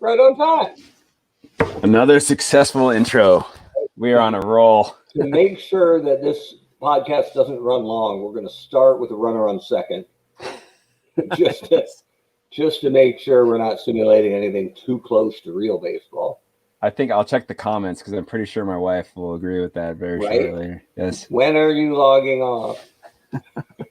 right on time. Another successful intro. We are on a roll. To make sure that this podcast doesn't run long, we're going to start with a runner on second, just to make sure we're not simulating anything too close to real baseball. I think I'll check the comments because I'm pretty sure my wife will agree with that very shortly. Yes. When are you logging off?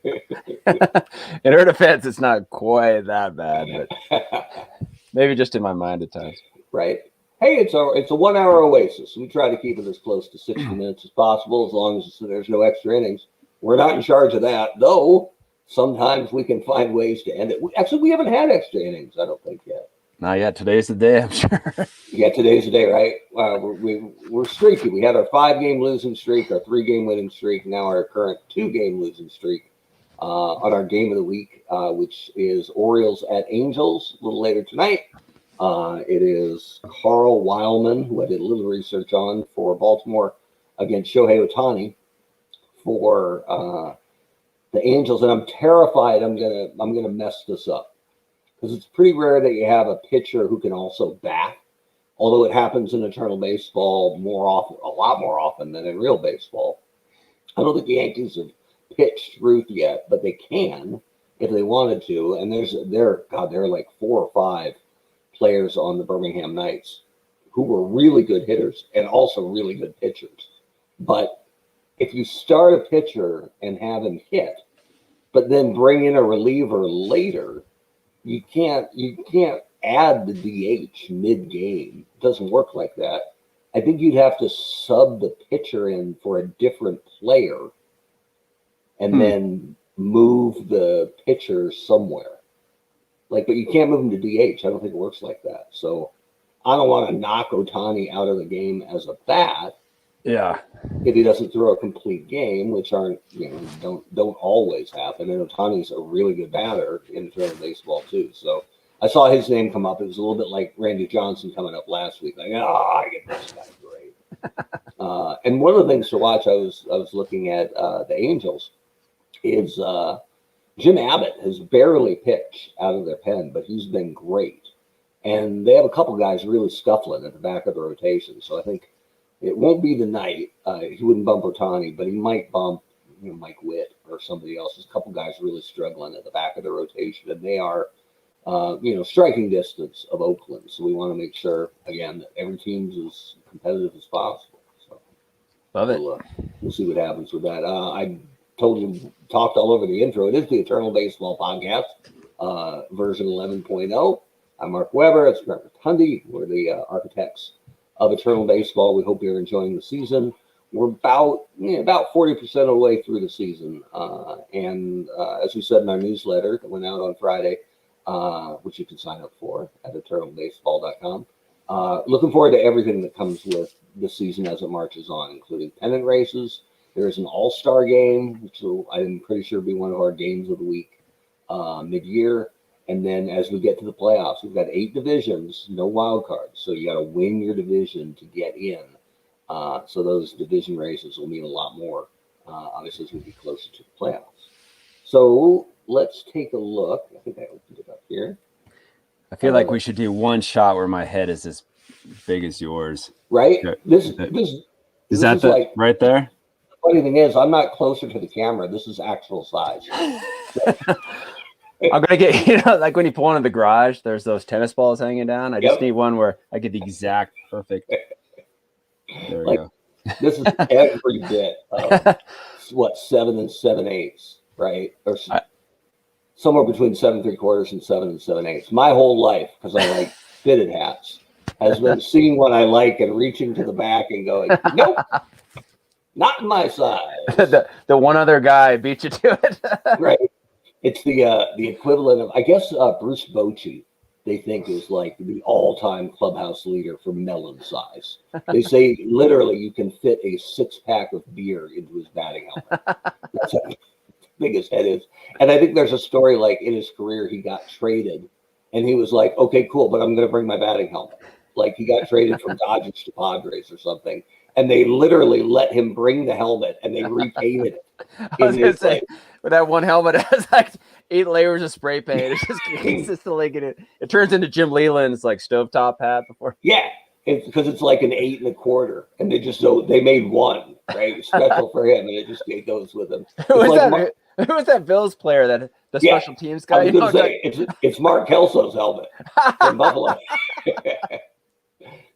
In her defense, it's not quite that bad, but maybe just in my mind at times. Right. Hey, it's a 1 hour oasis. We try to keep it as close to 60 minutes as possible, as long as there's no extra innings. We're not in charge of that, though. Sometimes we can find ways to end it. Actually, we haven't had extra innings, I don't think, yet. Not yet. Today's the day, I'm sure. Yeah, today's the day, right? We're streaky. We had our 5-game losing streak, our 3-game winning streak, now our current 2-game losing streak on our game of the week, which is Orioles at Angels a little later tonight. It is Carl Weilman, who I did a little research on for Baltimore, against Shohei Ohtani for the Angels, and I'm terrified I'm gonna mess this up because it's pretty rare that you have a pitcher who can also bat. Although it happens in eternal baseball more often, a lot more often than in real baseball. I don't think the Yankees have pitched Ruth yet, but they can if they wanted to. And there are like 4 or 5 players on the Birmingham Knights who were really good hitters and also really good pitchers. But if you start a pitcher and have him hit, but then bring in a reliever later, you can't add the DH mid-game. It doesn't work like that. I think you'd have to sub the pitcher in for a different player and then move the pitcher somewhere. But you can't move him to DH. I don't think it works like that. So I don't want to knock Ohtani out of the game as a bat. Yeah. If he doesn't throw a complete game, which don't always happen. And Ohtani's a really good batter in throwing baseball too. So I saw his name come up. It was a little bit like Randy Johnson coming up last week. I get this guy great. And one of the things to watch, I was looking at the Angels, is Jim Abbott has barely pitched out of their pen, but he's been great. And they have a couple guys really scuffling at the back of the rotation. So I think it won't be the night. He wouldn't bump Ohtani, but he might bump Mike Witt or somebody else. There's a couple guys really struggling at the back of the rotation, and they are striking distance of Oakland. So we want to make sure, again, that every team's as competitive as possible. So love it. We'll see what happens with that. I talked all over the intro. It is the Eternal Baseball Podcast, version 11.0. I'm Mark Weber. It's Brett Rotundi. We're the architects of Eternal Baseball. We hope you're enjoying the season. We're about 40% of the way through the season. And as we said in our newsletter that went out on Friday, which you can sign up for at eternalbaseball.com, looking forward to everything that comes with the season as it marches on, including pennant races. There is an all-star game, which I'm pretty sure will be one of our games of the week mid-year. And then as we get to the playoffs, we've got 8 divisions, no wild cards. So you got to win your division to get in. So those division races will mean a lot more, obviously, as we get closer to the playoffs. So let's take a look. I think I opened it up here. I feel like we should do one shot where my head is as big as yours. Right? This is that right there? The funny thing is, I'm not closer to the camera. This is actual size. I'm gonna get like when you pull into the garage, there's those tennis balls hanging down. I just need one where I get the exact perfect. There we go. This is every bit of 7 7/8, right? Or somewhere between 7 3/4 and 7 7/8. My whole life, because I like fitted hats, has been seeing what I like and reaching to the back and going, nope, not my size. the one other guy beat you to it, right? It's the equivalent of, I guess, Bruce Bochy, they think is like the all-time clubhouse leader for melon size. They say literally you can fit a 6-pack of beer into his batting helmet. That's how big his head is. And I think there's a story like in his career he got traded and he was like, okay, cool, but I'm going to bring my batting helmet. Like he got traded from Dodgers to Padres or something. And they literally let him bring the helmet and they repainted it. I was going to say, with that one helmet, 8 layers of spray paint. It's just consistently it turns into Jim Leland's like stovetop hat before. Yeah, it's because it's like an 8 1/4, and they made one right special for him, and it goes with him. Who was that Bills player that the special teams guy? I was going to say it's Mark Kelso's helmet from Buffalo.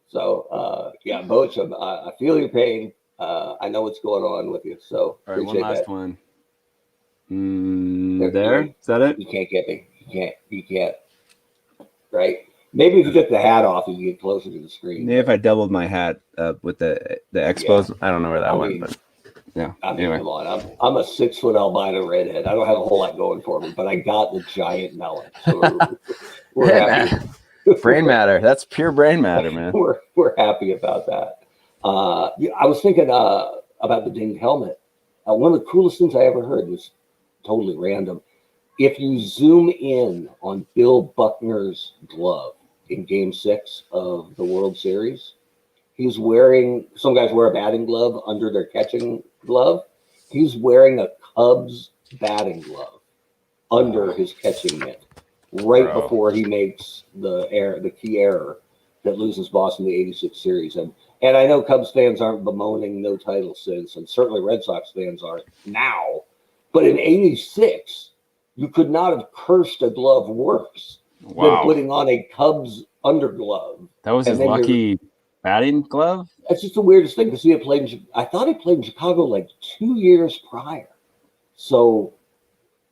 So Bochy, I feel your pain. I know what's going on with you. So all right, one last one. Is that it? You can't get me. You can't. Right? Maybe if you took the hat off, you get closer to the screen. Maybe if I doubled my hat with the Expos. Yeah. I don't know where that went, but yeah. Anyway. Come on. I'm a 6 foot albino redhead. I don't have a whole lot going for me, but I got the giant melon. So we're happy. Man. Brain matter. That's pure brain matter, man. We're happy about that. I was thinking about the dinged helmet. One of the coolest things I ever heard was totally random. If you zoom in on Bill Buckner's glove in Game 6 of the World Series, he's wearing, some guys wear a batting glove under their catching glove. He's wearing a Cubs batting glove under his catching mitt right before he makes the key error that loses Boston the 86 series. And I know Cubs fans aren't bemoaning no title since, and certainly Red Sox fans aren't now. But in 86, you could not have cursed a glove worse than putting on a Cubs underglove. That was his lucky batting glove? That's just the weirdest thing to see it played. I thought he played in Chicago like 2 years prior. So,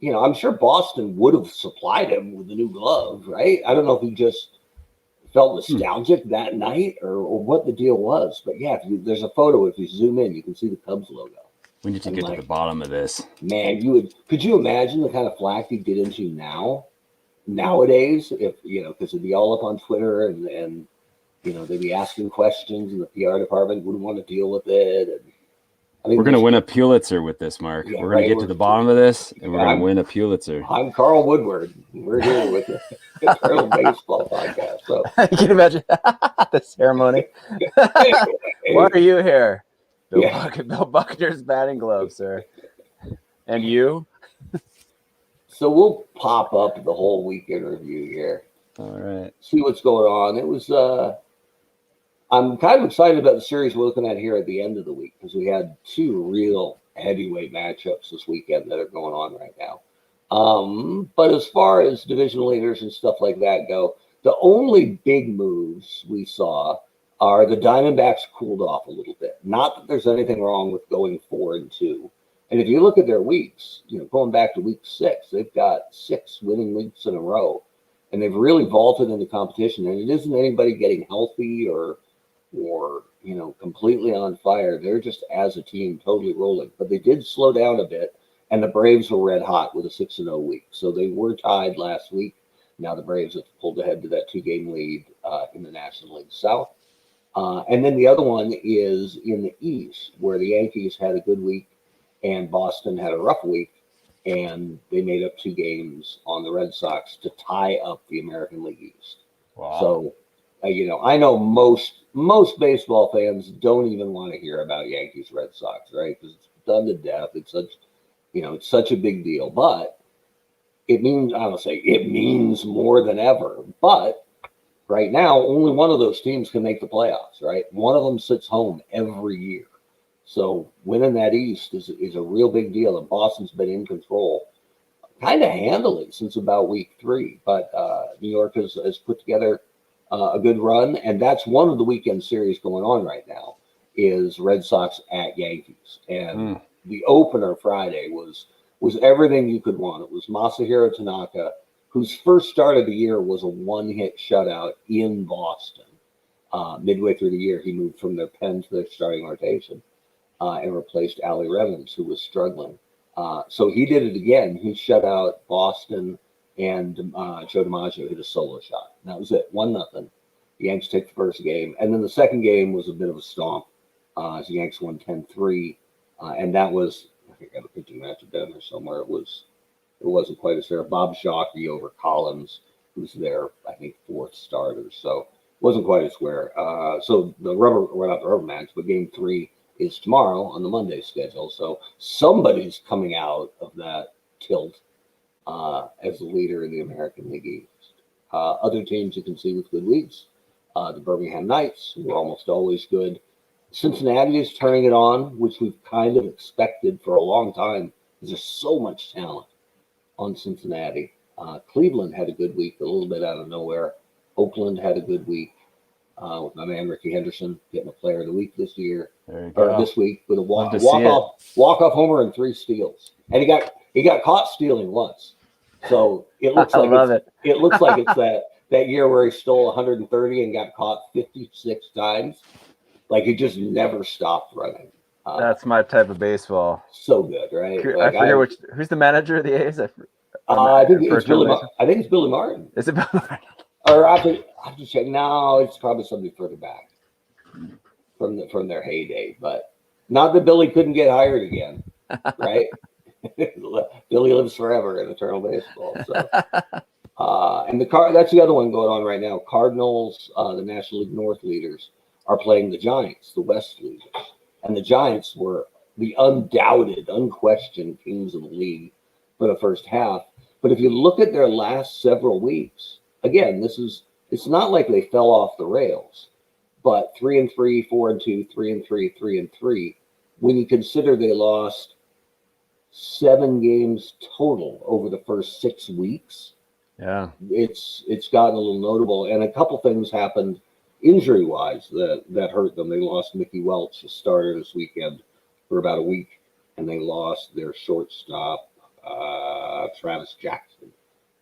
I'm sure Boston would have supplied him with a new glove, right? I don't know if he just felt nostalgic that night or what the deal was. But yeah, there's a photo. If you zoom in, you can see the Cubs logo. We need to get to the bottom of this. Man, could you imagine the kind of flack he'd get into nowadays, if, because it'd be all up on Twitter and they'd be asking questions and the PR department wouldn't want to deal with it. And, we're going to win a Pulitzer with this, Mark. Yeah, we're going to get to the bottom of this, and we're going to win a Pulitzer. I'm Carl Woodward. We're here with the Eternal Baseball Podcast. So you can imagine the ceremony. Why are you here? Bill Buckner's batting glove, sir. And you? So we'll pop up the whole week in review here. All right. See what's going on. It was I'm kind of excited about the series we're looking at here at the end of the week because we had 2 real heavyweight matchups this weekend that are going on right now. But as far as division leaders and stuff like that go, the only big moves we saw are the Diamondbacks cooled off a little bit. Not that there's anything wrong with going 4-2. And if you look at their weeks, going back to week 6, they've got 6 winning weeks in a row. And they've really vaulted into competition. And it isn't anybody getting healthy or completely on fire. They're just, as a team, totally rolling. But they did slow down a bit. And the Braves were red hot with a 6-0 week. So they were tied last week. Now the Braves have pulled ahead to that 2-game lead in the National League South. And then the other one is in the East, where the Yankees had a good week and Boston had a rough week. And they made up 2 games on the Red Sox to tie up the American League East. Wow. So, I know most baseball fans don't even want to hear about Yankees Red Sox, right? Because it's done to death. It's such a big deal. But it means more than ever. But right now, only one of those teams can make the playoffs, right? One of them sits home every year. So winning that East is a real big deal, and Boston's been in control kind of handily since about week 3. But New York has put together a good run, and that's one of the weekend series going on right now is Red Sox at Yankees. And the opener Friday was everything you could want. It was Masahiro Tanaka, whose first start of the year was a 1-hit shutout in Boston. Midway through the year, he moved from their pen to their starting rotation. And replaced Ali Revens, who was struggling. So he did it again. He shut out Boston, and Joe DiMaggio hit a solo shot. And that was it, 1-0. The Yanks take the first game. And then the second game was a bit of a stomp. The Yanks won 10-3. And that was, I think I have a pitching matchup down there somewhere. It wasn't quite as fair. Bob Shockey over Collins, who's their, I think, 4th starter. So it wasn't quite as square. So not the rubber match, but game 3 is tomorrow on the Monday schedule. So somebody's coming out of that tilt. as the leader in the American League East. Other teams you can see with good weeks, the Birmingham Knights, who are almost always good. Cincinnati is turning it on, which we've kind of expected for a long time. There's just so much talent on Cincinnati. Cleveland had a good week, a little bit out of nowhere. Oakland had a good week with my man Ricky Henderson getting a Player of the Week this year, or this week with a walk-off homer and 3 steals, and he got caught stealing once. So it looks like it looks like it's that year where he stole 130 and got caught 56 times. Like he just never stopped running. That's my type of baseball. So good, right? Like I forget who's the manager of the A's. I think it's Billy Martin. Is it Billy Martin? Or I have to check. No, it's probably somebody further back from their heyday. But not that Billy couldn't get hired again, right? Billy lives forever in eternal baseball. So, and that's the other one going on right now. Cardinals, the National League North leaders, are playing the Giants, the West leaders, and the Giants were the undoubted, unquestioned kings of the league for the first half. But if you look at their last several weeks, again, it's not like they fell off the rails, but 3-3, 4-2, 3-3, 3-3. When you consider they lost 7 games total over the first 6 weeks, yeah, it's gotten a little notable. And a couple things happened injury-wise that hurt them. They lost Mickey Welch, the starter this weekend, for about a week, and they lost their shortstop, Travis Jackson,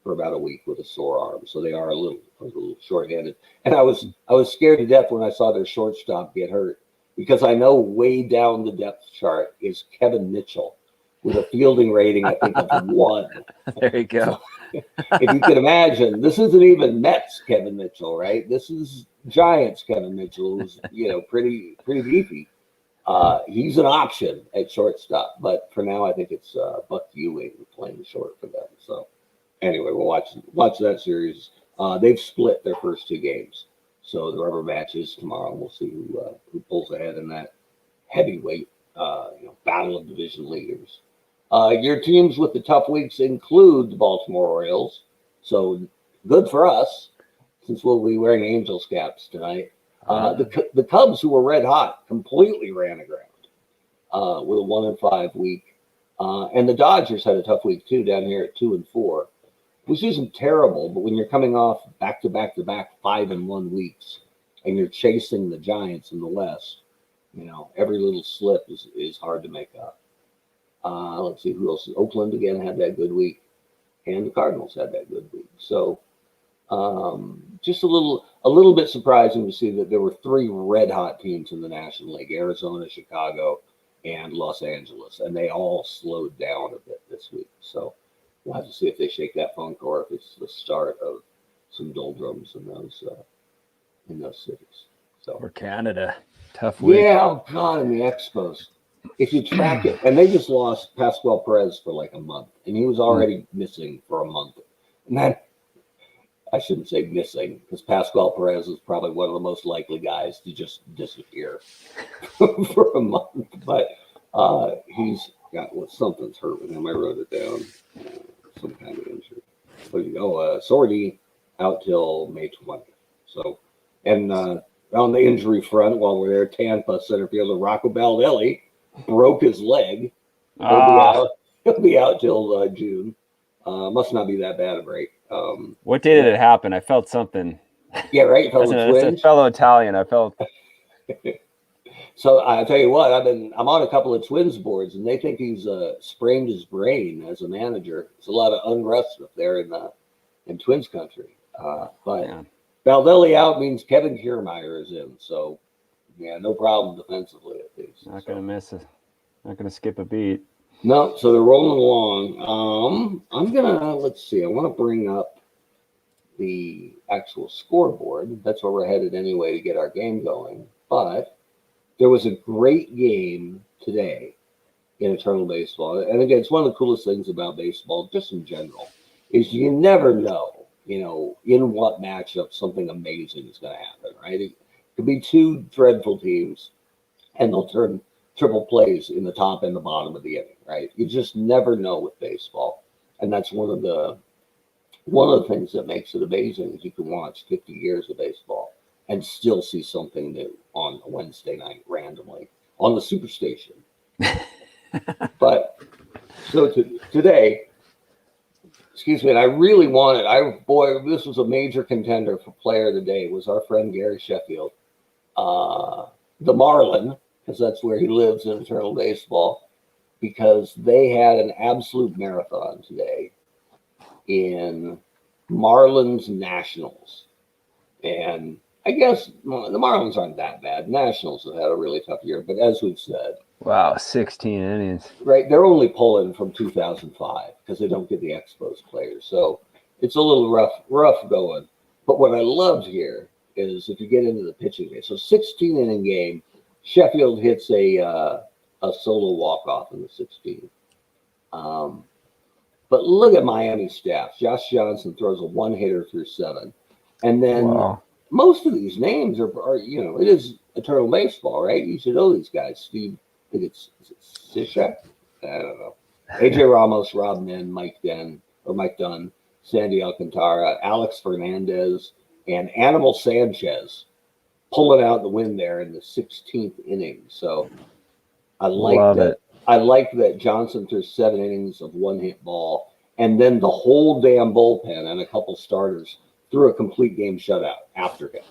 for about a week with a sore arm. So they are a little short-handed. And I was scared to death when I saw their shortstop get hurt, because I know way down the depth chart is Kevin Mitchell with a fielding rating, I think, of 1. There you go. So, if you can imagine, this isn't even Mets Kevin Mitchell, right? This is Giants Kevin Mitchell, who's pretty beefy. He's an option at shortstop, but for now I think it's Buck Ewing playing short for them. So anyway, we'll watch that series. They've split their first 2 games, so the rubber match is tomorrow. We'll see who pulls ahead in that heavyweight battle of division leaders. Your teams with the tough weeks include the Baltimore Orioles, so good for us since we'll be wearing Angels caps tonight. The Cubs, who were red hot, completely ran aground with a 1-5 week, and the Dodgers had a tough week too down here at 2-4, which isn't terrible. But when you're coming off back 5-1 weeks, and you're chasing the Giants in the West, every little slip is hard to make up. Let's see who else. Oakland again had that good week, and the Cardinals had that good week. So just a little bit surprising to see that there were 3 red hot teams in the National League: Arizona, Chicago, and Los Angeles, and they all slowed down a bit this week. So we'll have to see if they shake that funk or if it's the start of some doldrums in those cities. So or Canada, tough week. Yeah, oh God, in the Expos. If you track it, and they just lost Pascual Perez for like a month, and he was already missing for a month. And then, I shouldn't say missing, because Pascual Perez is probably one of the most likely guys to just disappear for a month. But he's got something's hurt with him. I wrote it down. Some kind of injury. But Sordy out till May 20th. So, and on the injury front, while we're there, Tampa center fielder Rocco Baldelli broke his leg. He'll be out till June. Must not be that bad a break. What day did it happen? I felt something. Yeah, right. As a fellow Italian, I felt. So I tell you what, I'm on a couple of Twins boards, and they think he's sprained his brain as a manager. There's a lot of unrest up there in Twins country. But yeah. Baldelli out means Kevin Kiermaier is in. So yeah, no problem defensively at least. Not gonna miss it. Not gonna skip a beat. No, so they're rolling along. Let's see. I want to bring up the actual scoreboard. That's where we're headed anyway to get our game going. But there was a great game today in Eternal Baseball. And again, it's one of the coolest things about baseball, just in general, is you never know, in what matchup something amazing is going to happen, right? It could be 2 dreadful teams, and they'll turn triple plays in the top and the bottom of the inning, right? You just never know with baseball. And that's one of the things that makes it amazing is you can watch 50 years of baseball and still see something new on a Wednesday night randomly on the Superstation. But so today, excuse me, and I really wanted, this was a major contender for player of the day, was our friend Gary Sheffield, the Marlin, because that's where he lives in Eternal Baseball, because they had an absolute marathon today in Marlins Nationals. And I guess the Marlins aren't that bad. Nationals have had a really tough year, but as we've said, wow, 16 innings. Right, they're only pulling from 2005 because they don't get the Expos players, so it's a little rough going. But what I loved here is if you get into the pitching game, so 16 inning game, Sheffield hits a solo walk off in the 16th. But look at Miami's staff. Josh Johnson throws a one hitter through 7, and then most of these names are it is Eternal Baseball, right? You should know these guys. Steve. I think is it Cishek? I don't know. AJ Ramos, Rob Nen, Mike Dunn, Sandy Alcantara, Alex Fernandez, and Animal Sanchez pulling out the win there in the 16th inning. So I like that. I like that Johnson threw 7 innings of one hit ball, and then the whole damn bullpen and a couple starters threw a complete game shutout after him.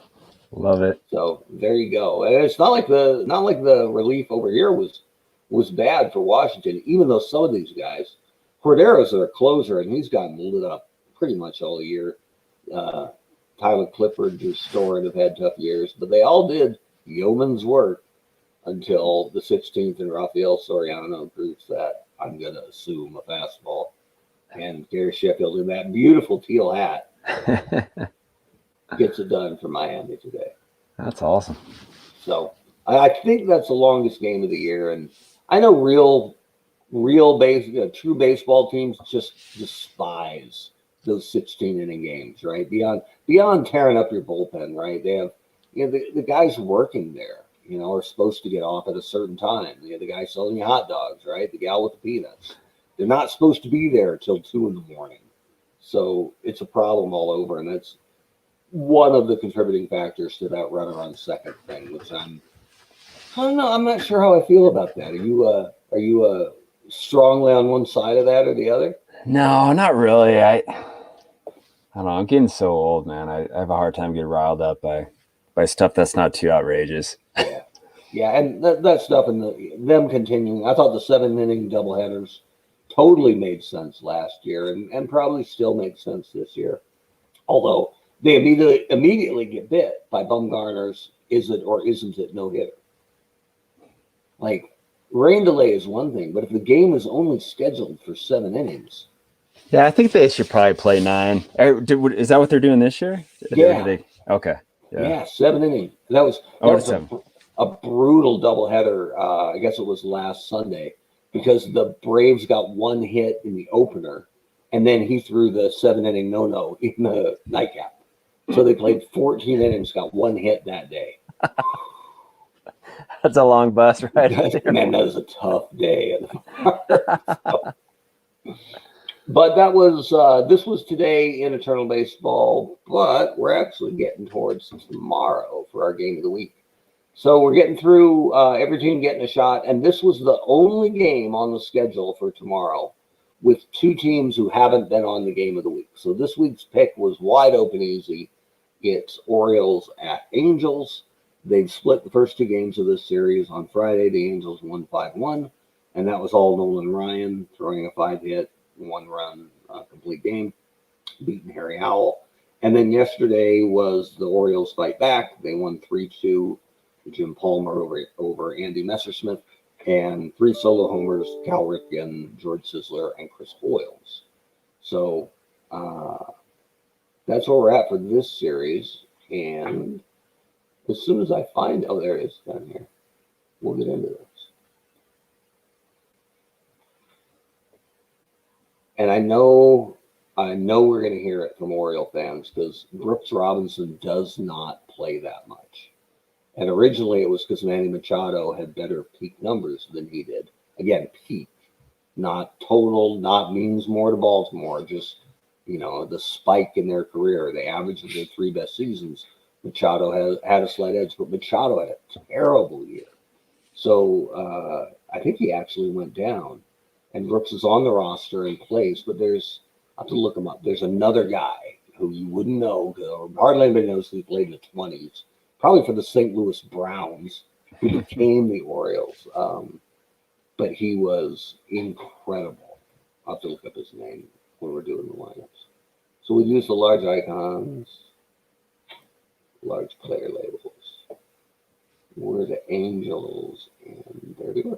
Love it. So there you go. And it's not like the relief over here was bad for Washington, even though some of these guys, Cordero's their closer, and he's gotten lit up pretty much all year. Tyler Clippard, Drew Storen have had tough years, but they all did yeoman's work until the 16th, and Rafael Soriano proves that, I'm going to assume, a fastball. And Gary Sheffield in that beautiful teal hat gets it done for Miami today. That's awesome. So I think that's the longest game of the year, and I know true baseball teams just despise those 16 inning games, right? Beyond tearing up your bullpen, right? They have the guys working there, are supposed to get off at a certain time. The guy selling you hot dogs, right? The gal with the peanuts. They're not supposed to be there till 2 a.m. So it's a problem all over, and that's one of the contributing factors to that runner on second thing, which I don't know. I'm not sure how I feel about that. Are you strongly on one side of that or the other? No, not really. I don't know. I'm getting so old, man. I have a hard time getting riled up by stuff that's not too outrageous. Yeah, and that stuff and them continuing. I thought the 7-inning doubleheaders totally made sense last year, and probably still make sense this year. Although they immediately get bit by Bumgarner's is it or isn't it no hitter. Like, rain delay is one thing, but if the game is only scheduled for 7 innings. Yeah, I think they should probably play 9. Is that what they're doing this year? Yeah. Okay. Yeah, 7 innings. That was a brutal doubleheader. I guess it was last Sunday, because the Braves got 1 hit in the opener, and then he threw the 7-inning no-no in the nightcap. So they played 14 innings, got 1 hit that day. That's a long bus ride. Man, that was a tough day. But that was this was today in Eternal Baseball, but we're actually getting towards tomorrow for our game of the week. So we're getting through every team getting a shot, and this was the only game on the schedule for tomorrow with 2 teams who haven't been on the game of the week. So this week's pick was wide open easy. It's Orioles at Angels. They've split the first 2 games of this series. On Friday, the Angels won 5-1, and that was all Nolan Ryan throwing a 5-hit, 1-run complete game, beating Harry Howell. And then yesterday was the Orioles fight back. They won 3-2. Jim Palmer over Andy Messersmith, and 3 solo homers, Cal Ripken, George Sisler, and Chris Hoyles. So that's where we're at for this series. And as soon as I find, there it is down here, we'll get into this. And I know we're going to hear it from Oriole fans, because Brooks Robinson does not play that much. And originally it was because Manny Machado had better peak numbers than he did. Again, peak. not total, not means more to Baltimore, just, the spike in their career. They averaged their 3 best seasons. Machado had a slight edge, but Machado had a terrible year. So I think he actually went down, and Brooks is on the roster in place, but I have to look him up. There's another guy who you wouldn't know, or hardly anybody knows who played in the 20s, probably for the St. Louis Browns, who became the Orioles. But he was incredible. I'll have to look up his name when we're doing the lineups. So we use the large icons, large player labels. We're the Angels, and there it is.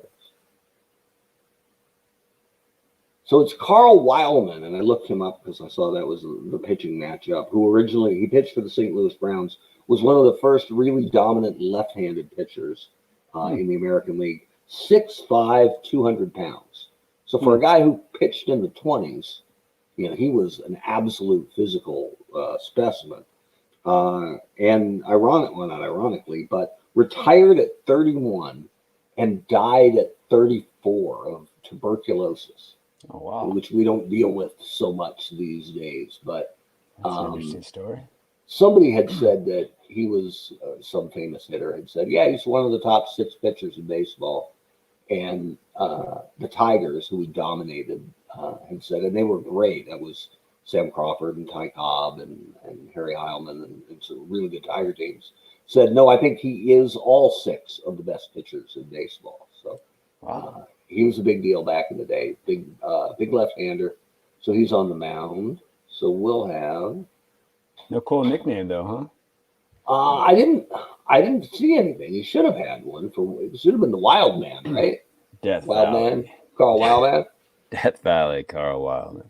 So it's Carl Weilman, and I looked him up because I saw that was the pitching matchup, who originally, he pitched for the St. Louis Browns, was one of the first really dominant left-handed pitchers in the American League. 6'5", 200 pounds. So for a guy who pitched in the 20s, he was an absolute physical specimen. And not ironically, but retired at 31 and died at 34 of tuberculosis. Oh, wow. Which we don't deal with so much these days. But that's an interesting story. Somebody had said that he was, some famous hitter had said, yeah, he's one of the top 6 pitchers in baseball. And the Tigers, who he dominated, had said, and they were great. That was Sam Crawford and Ty Cobb and Harry Heilman and some really good Tiger teams. Said, no, I think he is all 6 of the best pitchers in baseball. So wow. He was a big deal back in the day. Big left-hander. So he's on the mound. So we'll have. No cool nickname though, huh? I didn't see anything. He should have had one. It should have been the Wildman, right? Death Wildman, Valley. Carl Weilman. Death Valley, Carl Weilman.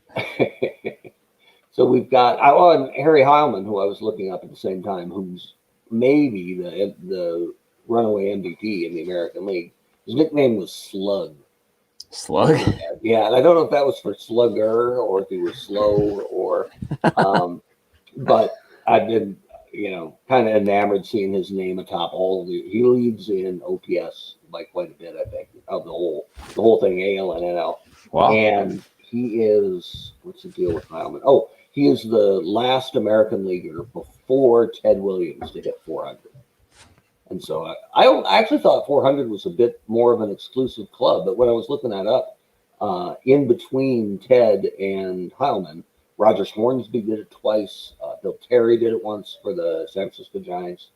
So we've got and Harry Heilman, who I was looking up at the same time, who's maybe the runaway MVP in the American League. His nickname was Slug. Slug? Yeah, and I don't know if that was for slugger or if he was slow or, but I've been, kind of enamored seeing his name atop all of he leads in OPS by quite a bit, I think, of the whole thing, AL and NL. Wow. And he is, what's the deal with Heilman? Oh, he is the last American leaguer before Ted Williams to hit 400. And so I actually thought 400 was a bit more of an exclusive club, but when I was looking that up, in between Ted and Heilman, Rogers Hornsby did it twice. Bill Terry did it once for the San Francisco Giants.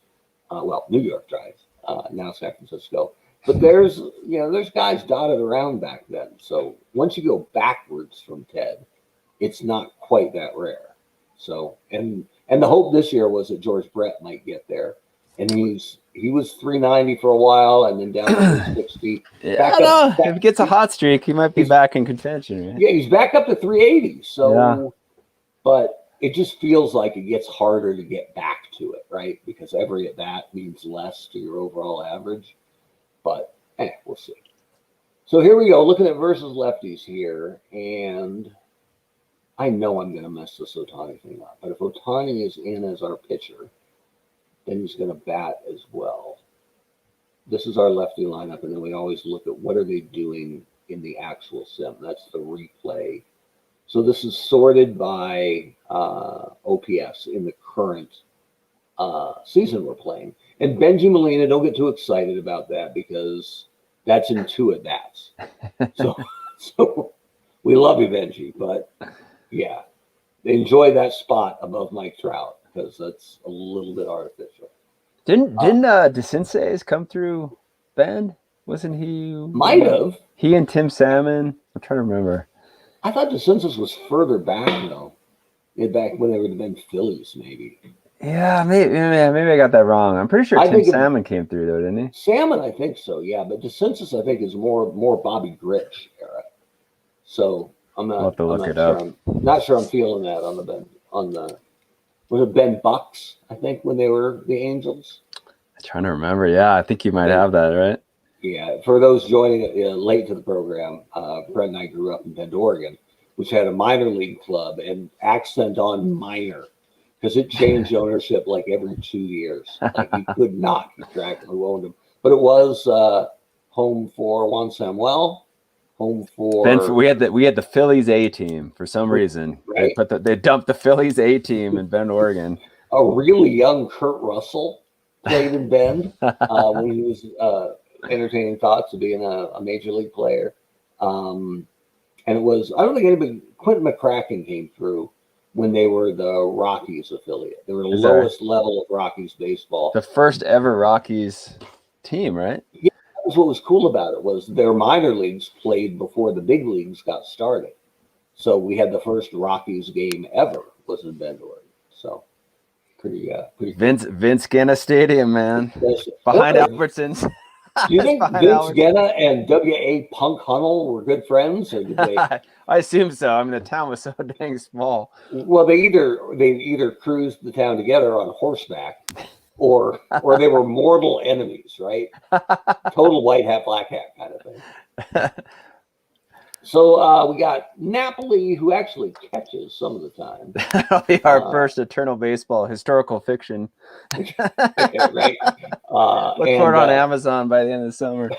New York Giants, now San Francisco. But there's guys dotted around back then. So once you go backwards from Ted, it's not quite that rare. So and the hope this year was that George Brett might get there, and he was 390 for a while, and then down to 360. Yeah, if he gets a hot streak, he might be back in contention. Right? Yeah, he's back up to 380. So, but it just feels like it gets harder to get back to it, right? Because every at bat means less to your overall average. But we'll see. So here we go, looking at versus lefties here, and I know I'm going to mess this Ohtani thing up. But if Ohtani is in as our pitcher, then he's going to bat as well. This is our lefty lineup, and then we always look at what are they doing in the actual sim. That's the replay. So this is sorted by OPS in the current season we're playing. And Benji Molina, don't get too excited about that because that's in 2 at bats. So we love you, Benji, but yeah, enjoy that spot above Mike Trout because that's a little bit artificial. Didn't DeCinces come through Bend? Wasn't he? Might have. He and Tim Salmon. I'm trying to remember. I thought DeCinces was further back though. Back when they would have been Phillies, maybe. Yeah, maybe I got that wrong. I'm pretty sure Tim Salmon came through though, didn't he? Salmon, I think so. Yeah, but DeCinces, I think, is more Bobby Grich era. So I'm not. I'll have to look it up. I'm not sure I'm feeling that was it Ben Bucks? I think when they were the Angels. I'm trying to remember. Yeah, I think you might have that right. Yeah, for those joining late to the program, Brett and I grew up in Bend, Oregon, which had a minor league club, and accent on minor. Because it changed ownership like every 2 years. Like you could not keep track of who owned them. But it was home for Juan Samuel, home for. We had the Phillies A team for some reason. Right. They dumped the Phillies A team in Bend, Oregon. A really young Kurt Russell played in Bend when he was entertaining thoughts of being a major league player. And it was, I don't think anybody, Quentin McCracken came through when they were the Rockies affiliate. They were the lowest level of Rockies baseball. The first ever Rockies team, right? Yeah, that was what was cool about it, was their minor leagues played before the big leagues got started. So we had the first Rockies game ever was in Bend, Oregon. So pretty Vince Skinner Stadium, man. Behind Albertsons. Do you think Vince Skinner and W.A. Punk Hunnell were good friends, or did they? I assume so. I mean, the town was so dang small. Well, they either cruised the town together on horseback, or they were mortal enemies, right? Total white hat, black hat kind of thing. So we got Napoli, who actually catches some of the time. That'll be our first Eternal Baseball historical fiction. Right. Look for it on Amazon by the end of the summer.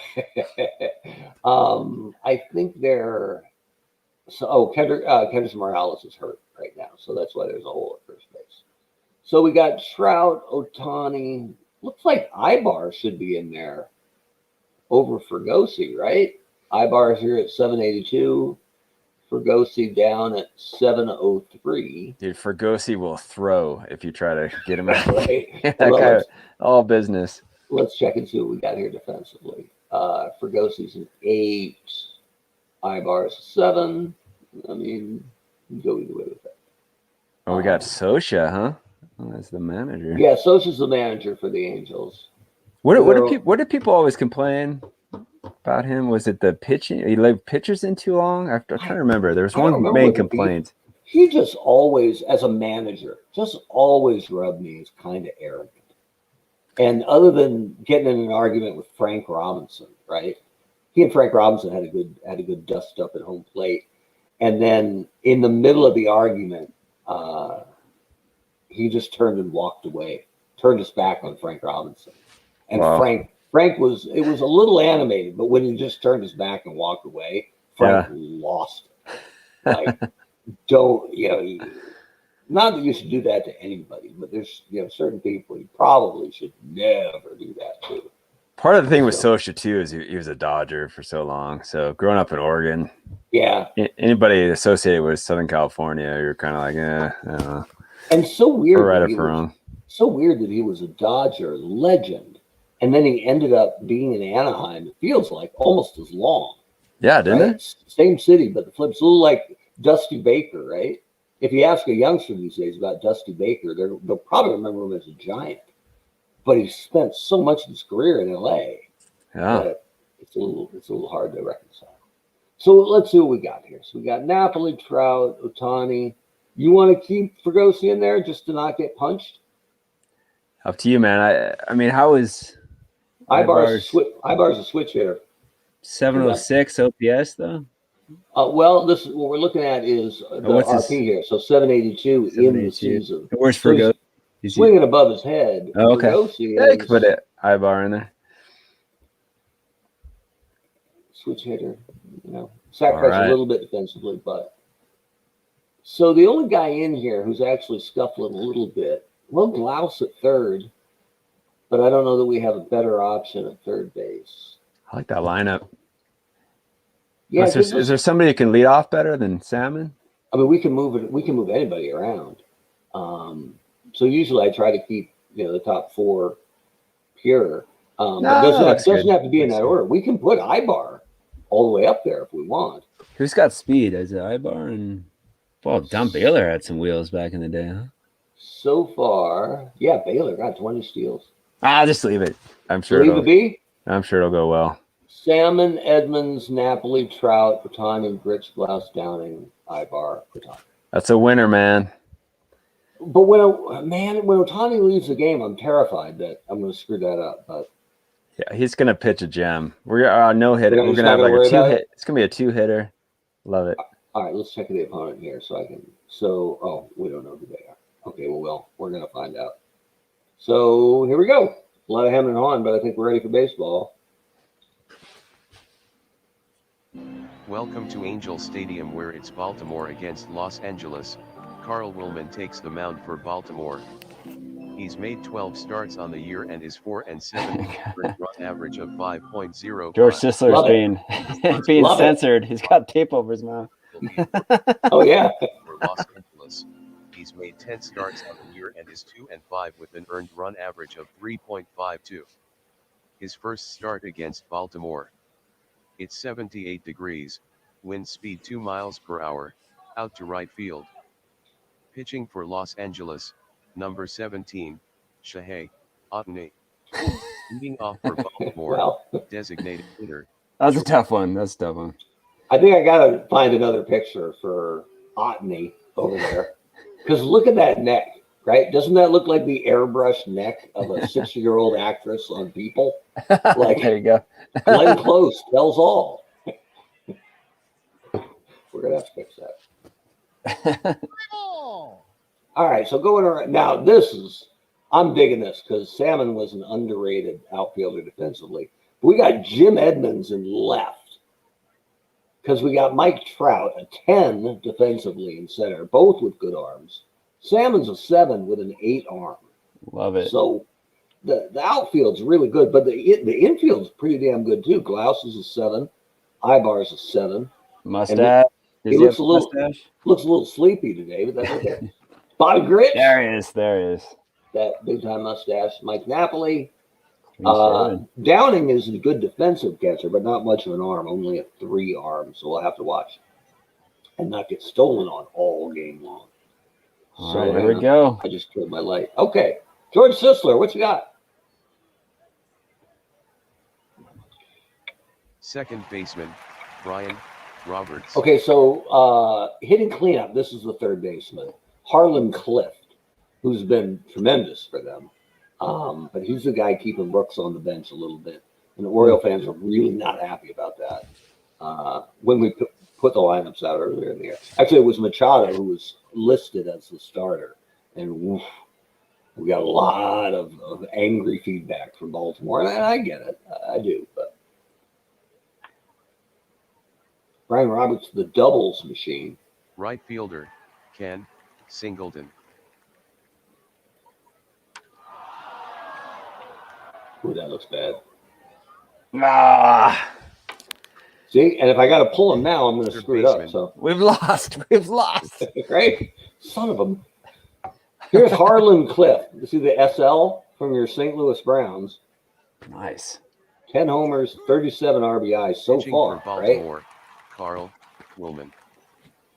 I think they're Kendrick Morales is hurt right now, so that's why there's a hole at first base. So we got Trout, Ohtani. Looks like Ibar should be in there over Fregosi, right? Ibar's here at 782. Fregosi down at 703. Dude, Fregosi will throw if you try to get him out. Right. That guy, all business. Let's check and see what we got here defensively. Fergosi's an 8. Ibar's a 7. I mean, go either way with that. Oh, we got Sosha, huh? Oh, that's the manager. Yeah, Sosha's the manager for the Angels. What did people always complain about him? Was it the pitching? He left pitchers in too long? I'm trying to remember. There was one main complaint. He just always, as a manager, just always rubbed me as kind of arrogant. And other than getting in an argument with Frank Robinson, right? He and Frank Robinson had a good dust up at home plate. And then in the middle of the argument, he just turned and walked away, turned his back on Frank Robinson. And wow. Frank was a little animated, but when he just turned his back and walked away, Frank lost it. Like, not that you should do that to anybody, but there's, certain people you probably should never do that to. Part of the thing with Sosha too is he was a Dodger for so long. So growing up in Oregon, anybody associated with Southern California, you're kind of like, I don't know. And so weird, for right or for wrong. So weird that he was a Dodger legend, and then he ended up being in Anaheim. It feels like almost as long. Yeah, didn't it? Same city, but the flip's a little like Dusty Baker, right? If you ask a youngster these days about Dusty Baker, they'll probably remember him as a Giant. But he spent so much of his career in LA. Yeah. It's a little hard to reconcile. So let's see what we got here. So we got Napoli, Trout, Ohtani. You want to keep Fregosi in there just to not get punched? Up to you, man. I mean, how is Ibar's a switch hitter. 706 OPS though? Well, this what we're looking at is the RP here. So 782 in the season. Where's Fregosi? He's swinging above his head. Oh, okay. You can put it Ibar in there. Switch hitter. Sacrifice a little bit defensively, but so the only guy in here who's actually scuffling a little bit, Glaus at third, but I don't know that we have a better option at third base. I like that lineup. Yeah, is there somebody who can lead off better than Salmon? I mean, we can move it. We can move anybody around. So usually I try to keep the top 4 pure. But it doesn't have to be in that order. We can put Ibar all the way up there if we want. Who's got speed? Is it Ibar and Don Baylor had some wheels back in the day, huh? So far, Baylor got 20 steals. Just leave it. I'm sure it'll go well. Salmon, Edmonds, Napoli, Trout, Ohtani, Grich, Glaus, Downing, Ibar, Ohtani. That's a winner, man. But when Ohtani leaves the game, I'm terrified that I'm going to screw that up. But yeah, he's going to pitch a gem. We're no hitter. We're going to have like a 2-hit. It's going to be a 2-hitter. Love it. All right, let's check the opponent here so I can. So, we don't know who they are. Okay, well, we're going to find out. So here we go. A lot of hemming and hawing, but I think we're ready for baseball. Welcome to Angel Stadium, where it's Baltimore against Los Angeles. Carl Weilman takes the mound for Baltimore. He's made 12 starts on the year and is 4-7 with a run average of 5.05. George Sisler's Love being being Love it. censored. He's got tape over his mouth. Oh yeah. For Los Angeles, he's made 10 starts on the year and is 2-5 with an earned run average of 3.52. His first start against Baltimore. It's 78 degrees, wind speed 2 miles per hour, out to right field. Pitching for Los Angeles, number 17, Shohei Ohtani. Leading off for Baltimore, Well, designated hitter. That's a tough one. That's a tough one. I think I gotta find another picture for Ottany over there. Because look at that neck, right? Doesn't that look like the airbrushed neck of a 60-year-old actress on People? Like, there you go. Glenn Close tells all. We're gonna have to fix that. All right, so going around now, I'm digging this because Salmon was an underrated outfielder defensively. We got Jim Edmonds in left because we got Mike Trout, a 10 defensively in center, both with good arms. Salmon's a 7 with an 8 arm. Love it. So the outfield's really good, but the infield's pretty damn good too. Glaus is a 7, Ibar's a 7. Mustache. He looks a little sleepy today, but that's okay. Bobby Grich. There he is. There he is. That big time mustache. Mike Napoli. Clean Downing is a good defensive catcher, but not much of an arm, only a 3 arm. So we'll have to watch and not get stolen on all game long. All right, here we go. I just killed my light. Okay. George Sisler, what you got? Second baseman, Brian Roberts. Okay, so hitting cleanup, this is the third baseman. Harlan Clift, who's been tremendous for them. But he's the guy keeping Brooks on the bench a little bit. And the Oriole fans are really not happy about that. When we put the lineups out earlier in the year. Actually, it was Machado who was listed as the starter. And woof, we got a lot of angry feedback from Baltimore. And I get it. I do. But Brian Roberts, the doubles machine. Right fielder, Ken Singleton. Ooh, that looks bad. Ah, See, and if I got to pull him now, I'm going to screw it up. So we've lost. We've lost. right, son of a. Here's Harlan Clift. You see the SL from your St. Louis Browns. Nice. 10 homers, 37 RBIs so Pitching far. for Baltimore, Right? Carl Weilman.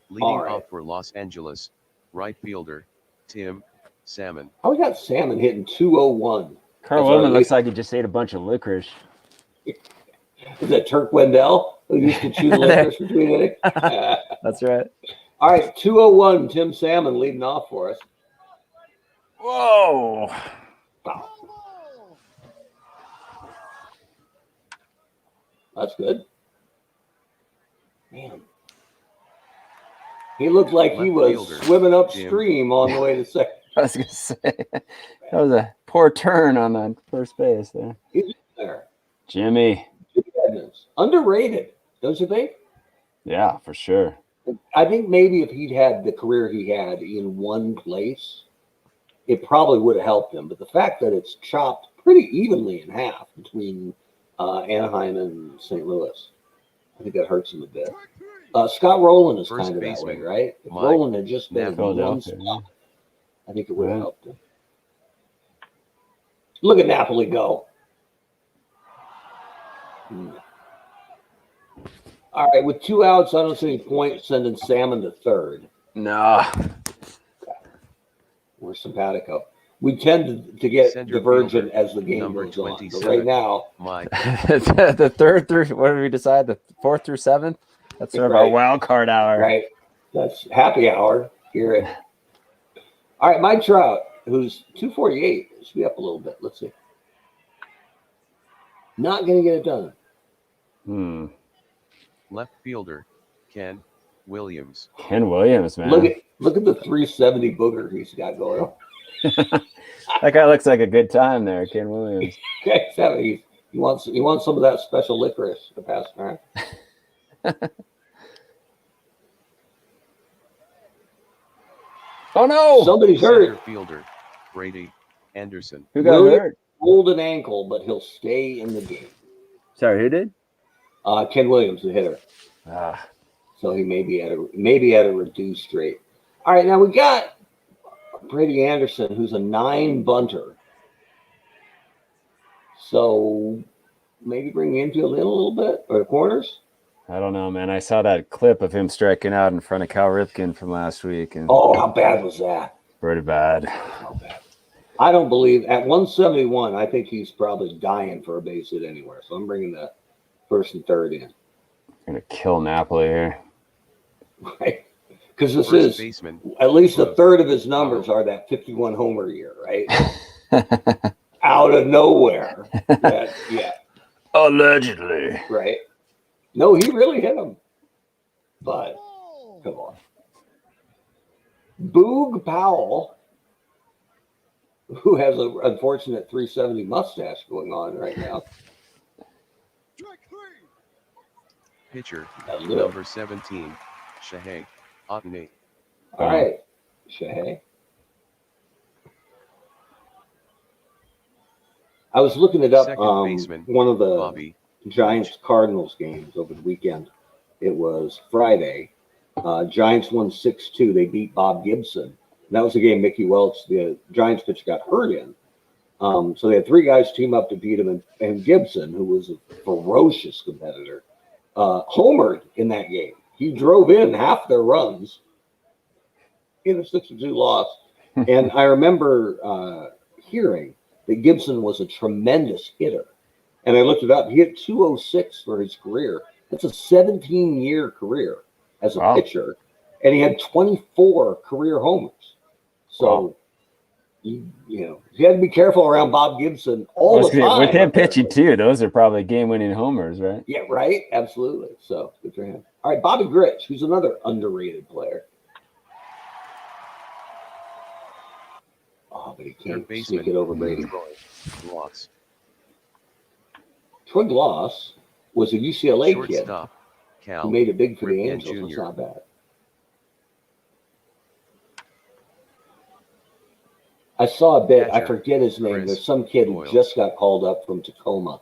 Leading off for Los Angeles, right fielder, Tim Salmon. How we got Salmon hitting 201? Carl Weilman looks like he just ate a bunch of licorice. Is that Turk Wendell who used to chew the licorice between innings? That's right. All right, 201. Tim Salmon leading off for us. Whoa. Wow. That's good. Man. He looked like he was swimming upstream on the way to second. I was going to say, that was a poor turn on that first base there. He's there. Jimmy. Edmonds. Underrated, don't you think? Yeah, for sure. I think maybe if he'd had the career he had in one place, it probably would have helped him. But the fact that it's chopped pretty evenly in half between Anaheim and St. Louis, I think that hurts him a bit. Scott Rowland is kind of that way, right? If Rowland had just been in one spot, I think it would have helped him. Look at Napoli go. All right, with 2 outs, I don't see any point sending Salmon to third. No. We're simpatico. We tend to get divergent as the game goes on. But right now, the third through, what did we decide? The 4th through 7th? That's sort of our wild card hour. Right. That's happy hour. Hear it. All right, Mike Trout, who's 248. Should be up a little bit. Let's see. Not going to get it done. Left fielder, Ken Williams. Ken Williams, man. Look at the 370 booger he's got going on. That guy looks like a good time there, Ken Williams. He wants some of that special licorice to pass around. Oh no! Somebody's Center hurt. fielder, Brady Anderson. Who got William hurt? rolled an ankle, but he'll stay in the game. Sorry, who did? Ken Williams, the hitter. Ah, So he may be at a reduced rate. All right, now we got Brady Anderson, who's a 9 bunter. So maybe bring the infield in a little bit, or the corners. I don't know, man. I saw that clip of him striking out in front of Cal Ripken from last week, and Oh, how bad was that? pretty bad. How bad? I don't believe at 171. I think he's probably dying for a base hit anywhere. So I'm bringing the first and third in. Gonna kill Napoli here. Right? Because this First is baseman, at least a third of his numbers are that 51 homer year, right? Out of nowhere. Yeah. Allegedly. Right. No, he really hit him. But come on. Boog Powell, who has an unfortunate 370 mustache going on right now. pitcher, That'll do it. number 17, Shahei Otani. All right, Shahei. I was looking it up. Second baseman, One of the Bobby Giants Cardinals games over the weekend. It was Friday. Giants won 6-2. They beat Bob Gibson. And that was the game Mickey Welch, the Giants pitcher, got hurt in. So they had 3 guys team up to beat him, and Gibson, who was a ferocious competitor, homered in that game. He drove in half their runs in a 6-2 loss. And I remember hearing that Gibson was a tremendous hitter. And I looked it up. He hit 206 for his career. That's a 17-year career as a pitcher. And he had 24 career homers. So, you had to be careful around Bob Gibson all the time. With him pitching, too, those are probably game-winning homers, right? Yeah, right? Absolutely. So, good for him. All right, Bobby Grich, who's another underrated player. Oh, but he can't sneak it over Brady. Troy Gloss was a UCLA Shortstop, kid who made it big for the Ripken Angels. It's Jr. not bad. I saw a bit. I forget his name. There's some kid who just got called up from Tacoma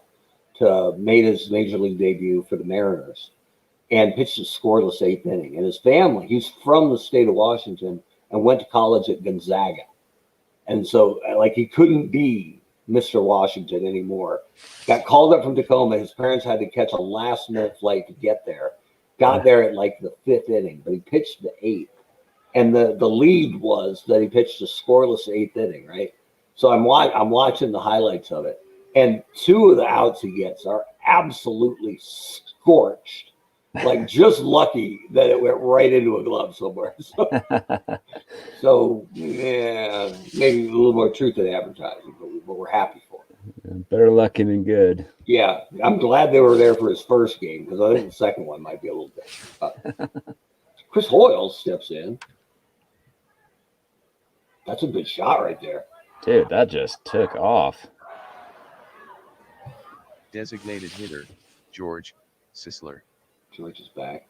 to made his major league debut for the Mariners and pitched a scoreless 8th inning. And his family, he's from the state of Washington and went to college at Gonzaga. And so, he couldn't be Mr. Washington anymore. Got called up from Tacoma. His parents had to catch a last-minute flight to get there. Got there at the 5th inning, but he pitched the 8th. And the lead was that he pitched a scoreless 8th inning, right? So I'm watching the highlights of it. And 2 of the outs he gets are absolutely scorched. Just lucky that it went right into a glove somewhere. So yeah, maybe a little more truth in advertising, but we're happy for him. Better lucky than good. Yeah, I'm glad they were there for his first game because I think the second one might be a little different. Chris Hoyle steps in. That's a good shot right there. Dude, that just took off. Designated hitter, George Sisler. George is back.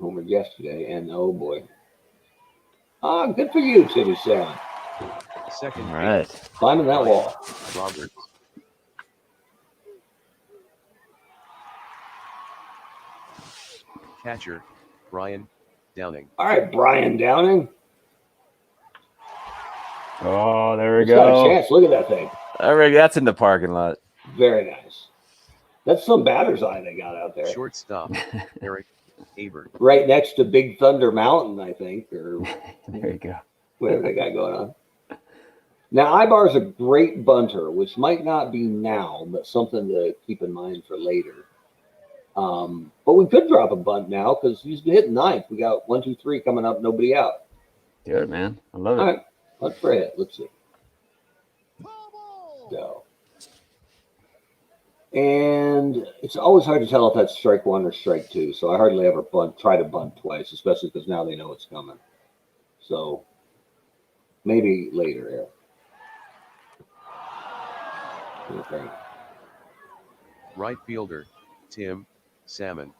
Homered yesterday, and oh boy. Good for you, Timmy Salmon. Second, all right. Climbing that wall. Roberts. Catcher, Brian Downing. All right, Brian Downing. Oh, there we He's got go. a chance. Look at that thing. That's in the parking lot. Very nice. That's some batter's eye they got out there. Shortstop, Eric Abert. Right next to Big Thunder Mountain, I think, or There you go. whatever they got going on. Now, Ibar's a great bunter, which might not be now, but something to keep in mind for later. But we could drop a bunt now because he's hitting 9th. We got 1, 2, 3 coming up, nobody out. Good, man. I love it. All right, let's try it. Let's see. Go. And it's always hard to tell if that's strike 1 or strike 2. So I hardly ever try to bunt twice, especially because now they know it's coming. So maybe later here. Okay. Right fielder, Tim Salmon.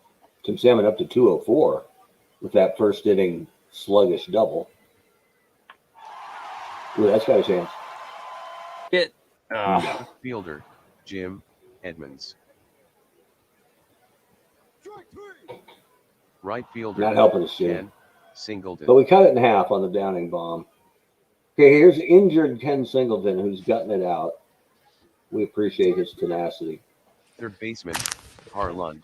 Tim Salmon up to 204 with that first inning sluggish double. Ooh, that's got a chance. Get. Left fielder, Jim Edmonds. Right fielder, Not helping us, Jim. Ken Singleton. But we cut it in half on the Downing bomb. Okay, here's injured Ken Singleton, who's gutting it out. We appreciate his tenacity. Third baseman, Harland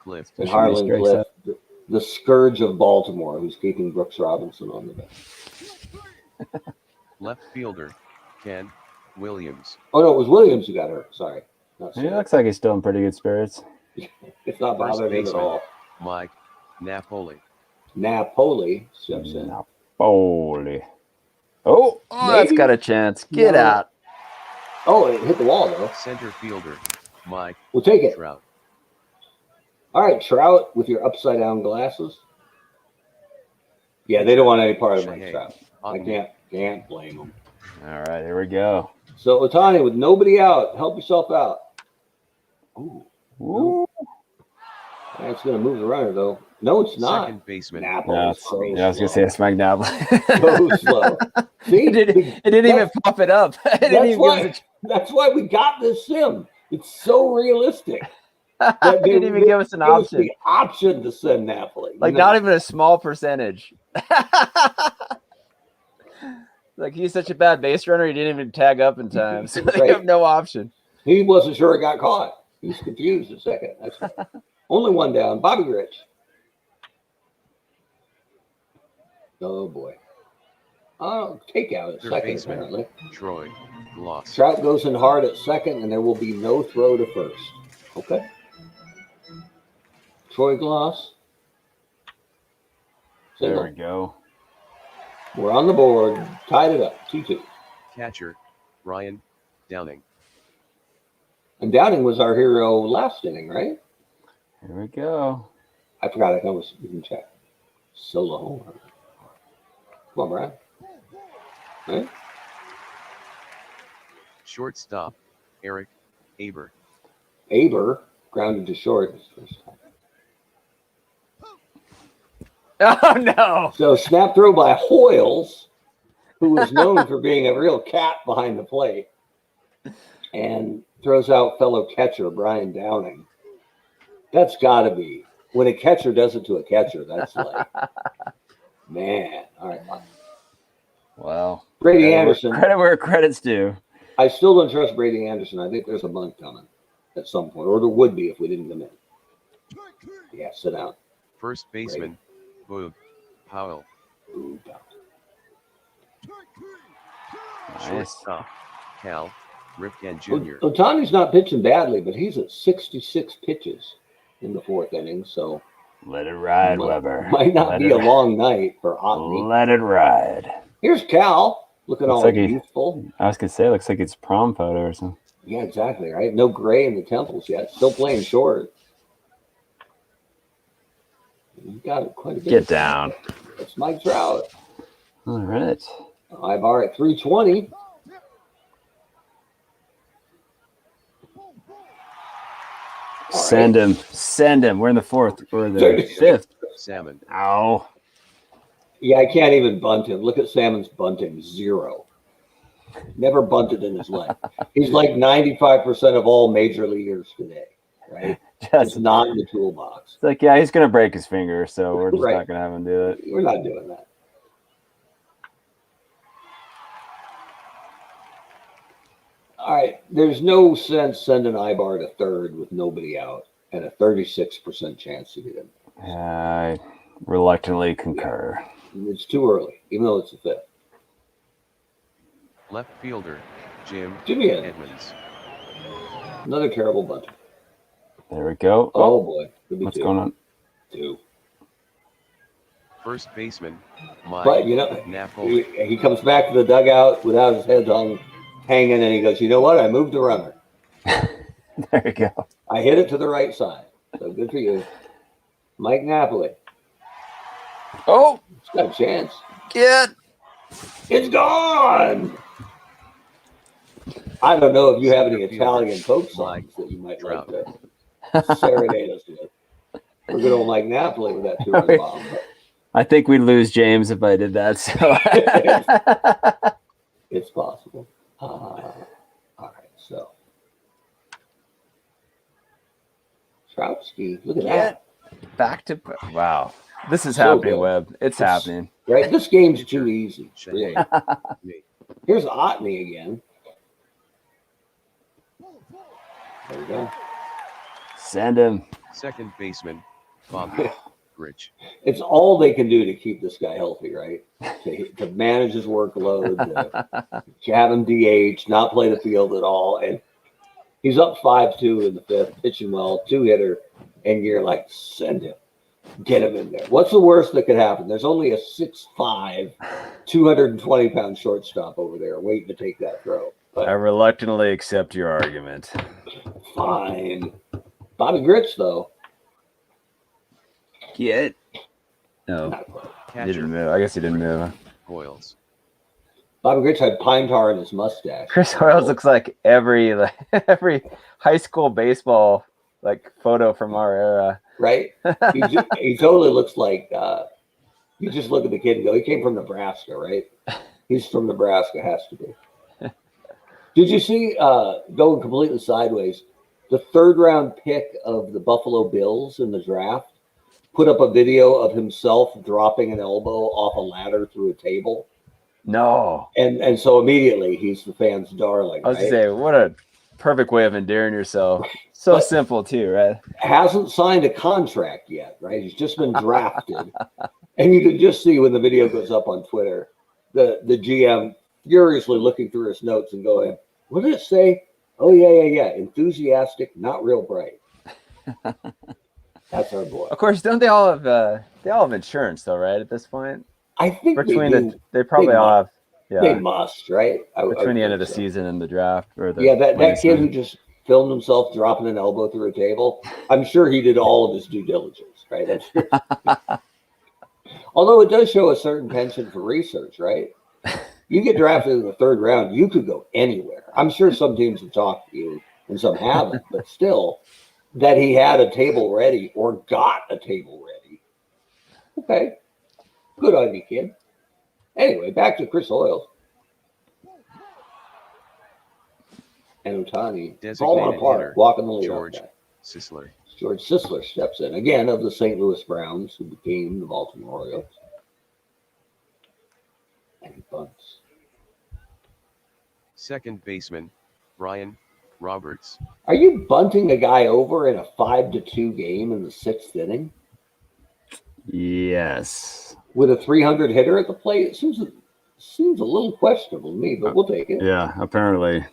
Cliff. And Should be Harlan straight Cliff, the scourge of Baltimore, who's keeping Brooks Robinson on the bench. Left fielder, Ken Williams. Oh, no, it was Williams who got hurt. Sorry. Not He sorry. looks like he's still in pretty good spirits. It's not First bothering him at baseman, all. Mike Napoli. Napoli steps in. Napoli. Oh, that's Maybe? got a chance. Get No. out. Oh, it hit the wall, though. Center fielder, Mike We'll take it. Trout. All right, Trout with your upside-down glasses. Yeah, they don't want any part of Mike Shaheen. Trout. I can't blame them. All right, here we go. So, Otani, with nobody out, help yourself out. Ooh, Ooh. that's going to move the runner, though. No, it's not. Second baseman, Napoli. No, is so yeah, I was going to say slow. it's Mike Napoli. So slow. See? It didn't even pop it up. It didn't That's even why, give us that's why we got this sim. It's so realistic. it didn't even give us an Give us option. the option to send Napoli. Like, No. not even a small percentage. Like, he's such a bad base runner, he didn't even tag up in time. So they Right. have no option. He wasn't sure it got caught. He's confused a second. That's right. Only one down. Bobby Grich. Oh, boy. Oh, takeout at Third second, baseman. apparently. Troy Gloss. Trout goes in hard at second, and there will be no throw to first. Okay. Troy Gloss. There Single. we go. We're on the board. Tied it up. 2-2. Catcher, Ryan Downing. And Downing was our hero last inning, right? Here we go. I forgot. I was. We can check. Solo home run. Come on, Brian. Right? Shortstop, Eric Aber. Aber grounded to short. Oh, no. So snap throw by Hoyles, who was known for being a real cat behind the plate, and throws out fellow catcher Brian Downing. That's got to be when a catcher does it to a catcher. That's like, man. All right, fine. Well, Brady Anderson. Credit where credit's due. I still don't trust Brady Anderson. I think there's a bunt coming at some point, or there would be if we didn't come in. Yeah, sit down. First baseman, Boog Powell. Ooh, down. Nice. Shortstop, Cal Ripken Jr. Otani's not pitching badly, but he's at 66 pitches in the fourth inning, so Let it ride, Weber. might not Let be it, a long night for Otani. Let it ride. Here's Cal, looking Looks all like he- youthful. I was going to say, looks like it's prom photo or something. Yeah, exactly, right? No gray in the temples yet. Still playing short. You got quite a bit. Get down. That's Mike Trout. All right. Ibar at 320. Send him. Send him. We're in the fourth. We're the Sorry. fifth. Salmon. Ow. Yeah, I can't even bunt him. Look at Salmon's bunting, 0. Never bunted in his life. He's like 95% of all major leaguers today, right? It's Just, not in the toolbox. it's like, yeah, he's going to break his finger, so we're just Right. not going to have him do it. We're not doing that. All right. There's no sense sending Ibar to third with nobody out and a 36% chance to get him. I reluctantly concur. It's too early, even though it's the fifth. Left fielder, Jim Jimmy in. Edmonds. Another terrible bunt. There we go. Oh, boy. Could be What's two. going on? 2. First baseman, Mike But, you know, Napoli. he comes back to the dugout without his head hanging, and he goes, you know what? I moved the runner. There you go. I hit it to the right side. So good for you. Mike Napoli. Oh, It's got a chance. get. It's gone. I don't know if you have any Italian folk songs that you might like to serenade us with. We're good old Mike Napoli with that 2-run bomb. I think we'd lose James if I did that. So It's possible. All right, so Troutski, look at that. Back to wow. This is So happening, good. Webb. It's happening. Right, this game's too easy. Shanae. Really. Nate. Here's Otney again. There we go. Send him. Second baseman, Bobby Grich. It's all they can do to keep this guy healthy, right? To manage his workload, to have him DH, not play the field at all. And he's up 5-2 in the fifth, pitching well, 2-hitter, and you're like, send him. Get him in there. What's the worst that could happen? There's only a 6'5", 220-pound shortstop over there waiting to take that throw. But I reluctantly accept your argument. fine. Bobby Grich, though. Get. No, Not quite. he Catcher, didn't move. I guess he didn't move. Royals. Bobby Grich had pine tar in his mustache. Chris Hoyles looks like every high school baseball photo from our era. Right? He totally looks like you just look at the kid and go, he came from Nebraska, right? He's from Nebraska, has to be. Did you see, going completely sideways, the third-round pick of the Buffalo Bills in the draft put up a video of himself dropping an elbow off a ladder through a table? No. And so immediately he's the fans' darling, I was right? gonna say, what a perfect way of endearing yourself. So But- simple too, right? Hasn't signed a contract yet, right? He's just been drafted. And you can just see when the video goes up on Twitter, the GM furiously looking through his notes and going, what did it say? Oh, yeah. Enthusiastic, not real bright. That's our boy. Of course, don't they all have insurance though, right? At this point, I think they probably all have. They Yeah, must, right? between the end of the season and the draft, or the that late kid who season. just filmed himself dropping an elbow through a table, I'm sure he did all of his due diligence, right? I'm sure. Although it does show a certain penchant for research, right? You get drafted in the third round, you could go anywhere. I'm sure some teams have talked to you and some haven't, but still, that he had a table ready or got a table ready. Okay. Good on you, kid. Anyway, back to Chris Hoyles. And Ohtani Designated falling apart, hitter, walking the leadoff George guy. Sisler. George Sisler steps in, again of the St. Louis Browns, who became the Baltimore Orioles. And he bunts. Second baseman, Brian Roberts. Are you bunting a guy over in a 5-2 game in the sixth inning Yes. with a 300 hitter at the plate? It seems a little questionable to me, but we'll take it. Yeah. Apparently.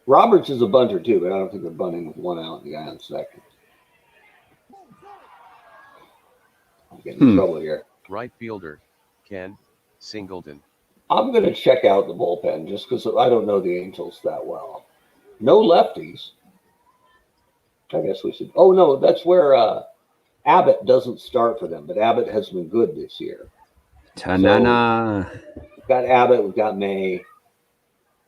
Roberts is a bunter too, but I don't think they're bunting with one out and the guy on second. I'm getting in trouble here. Right fielder, Ken Singleton. I'm going to check out the bullpen just because I don't know the Angels that well. No lefties. I guess we should. Oh, no, that's where Abbott doesn't start for them, but Abbott has been good this year. Ta-na-na. We've got Abbott, we've got May.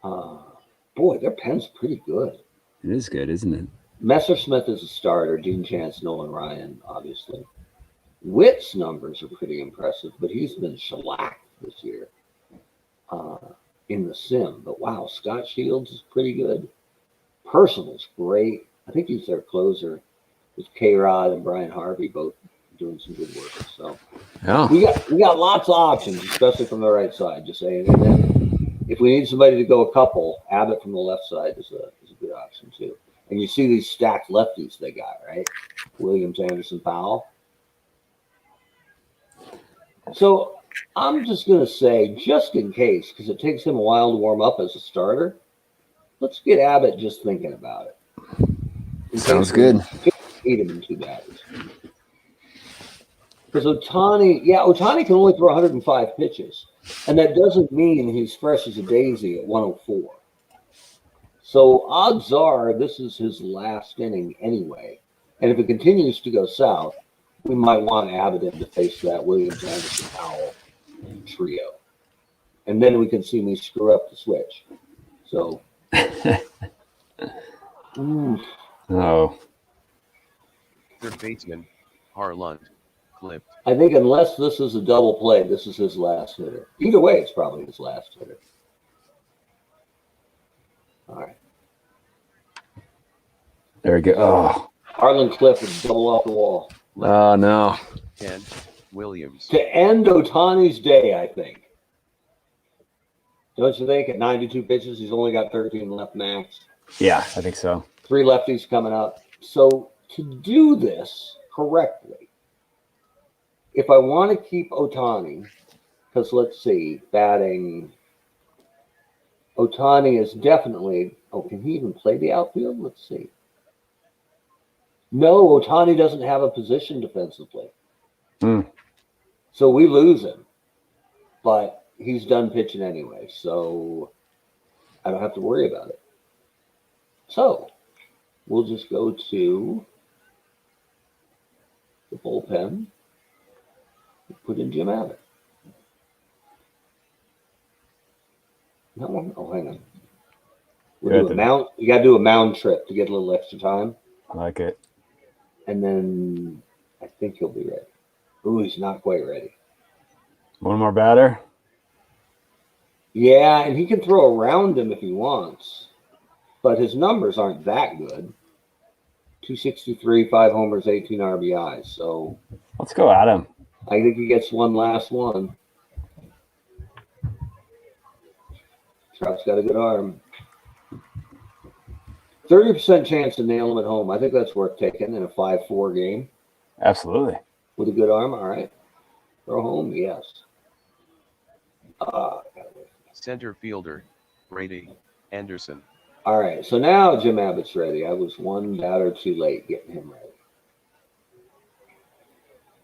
Boy, their pen's pretty good. It is good, isn't it? Messersmith is a starter. Dean Chance, Nolan Ryan, obviously. Witt's numbers are pretty impressive, but he's been shellacked this year in the sim. But wow, Scott Shields is pretty good. Personal's great. I think he's their closer with K-Rod and Brian Harvey both doing some good work. So Yeah. we got lots of options, especially from the right side. Just saying. And then if we need somebody to go a couple, Abbott from the left side is a good option too. And you see these stacked lefties they got, right? Williams, Anderson, Powell. So I'm just going to say, just in case, because it takes him a while to warm up as a starter, let's get Abbott just thinking about it. Sounds good. Need him in 2 batters. Because Ohtani can only throw 105 pitches, and that doesn't mean he's fresh as a daisy at 104. So odds are this is his last inning anyway. And if it continues to go south, we might want Abbott in to face that Williams, Anderson, Powell trio. And then we can see me screw up the switch. So, Oh. Third baseman, Harlund. Clipped. I think unless this is a double play, this is his last hitter. Either way, it's probably his last hitter. There we go. Oh, Harlan Cliff is double off the wall. oh no. 10. Williams. To end Ohtani's day, I think. Don't you think? At 92 pitches, he's only got 13 left max. Yeah, I think so. 3 lefties coming up. So to do this correctly, if I want to keep Ohtani, because let's see, batting, Ohtani is definitely, can he even play the outfield? Let's see. No, Ohtani doesn't have a position defensively. So we lose him. But he's done pitching anyway, so I don't have to worry about it. So we'll just go to the bullpen, put in Jim Abbott. That one? Oh, hang on. We'll do a mound. You got to do a mound trip to get a little extra time. I like it. And then I think he'll be ready. Ooh, he's not quite ready. One more batter. Yeah, and he can throw around him if he wants, but his numbers aren't that good. 263, 5 homers, 18 RBIs. So let's go at him. I think he gets one last one. Trout's got a good arm. 30% chance to nail him at home. I think that's worth taking in a 5-4 game. Absolutely. With a good arm, all right. Throw home, yes. Center fielder, Brady Anderson. All right, so now Jim Abbott's ready. I was one batter too late getting him ready.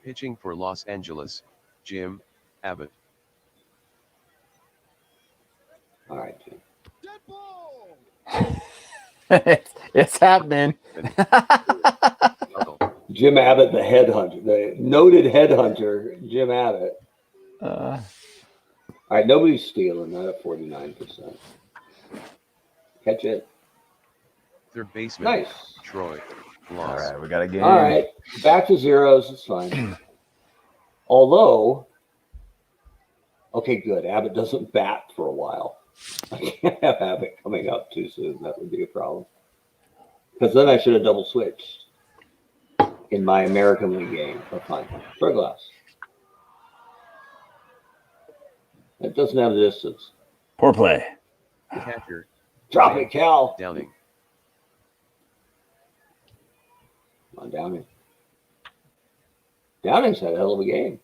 Pitching for Los Angeles, Jim Abbott. All right, Jim. It's happening. Jim Abbott, the headhunter, the noted headhunter, Jim Abbott. All right, nobody's stealing that at 49%. Catch it. Third baseman, Nice. Troy. All Loss. right, we got a game. All right, back to zeros. It's fine. Although, okay, good. Abbott doesn't bat for a while. I can't have Abbott coming up too soon. That would be a problem. Because then I should have double switched in my American League game. But fine. For a glass. It doesn't have the distance. Poor play. Catcher, Drop it, Cal. Downing. Come on, Downing. Downing's had a hell of a game.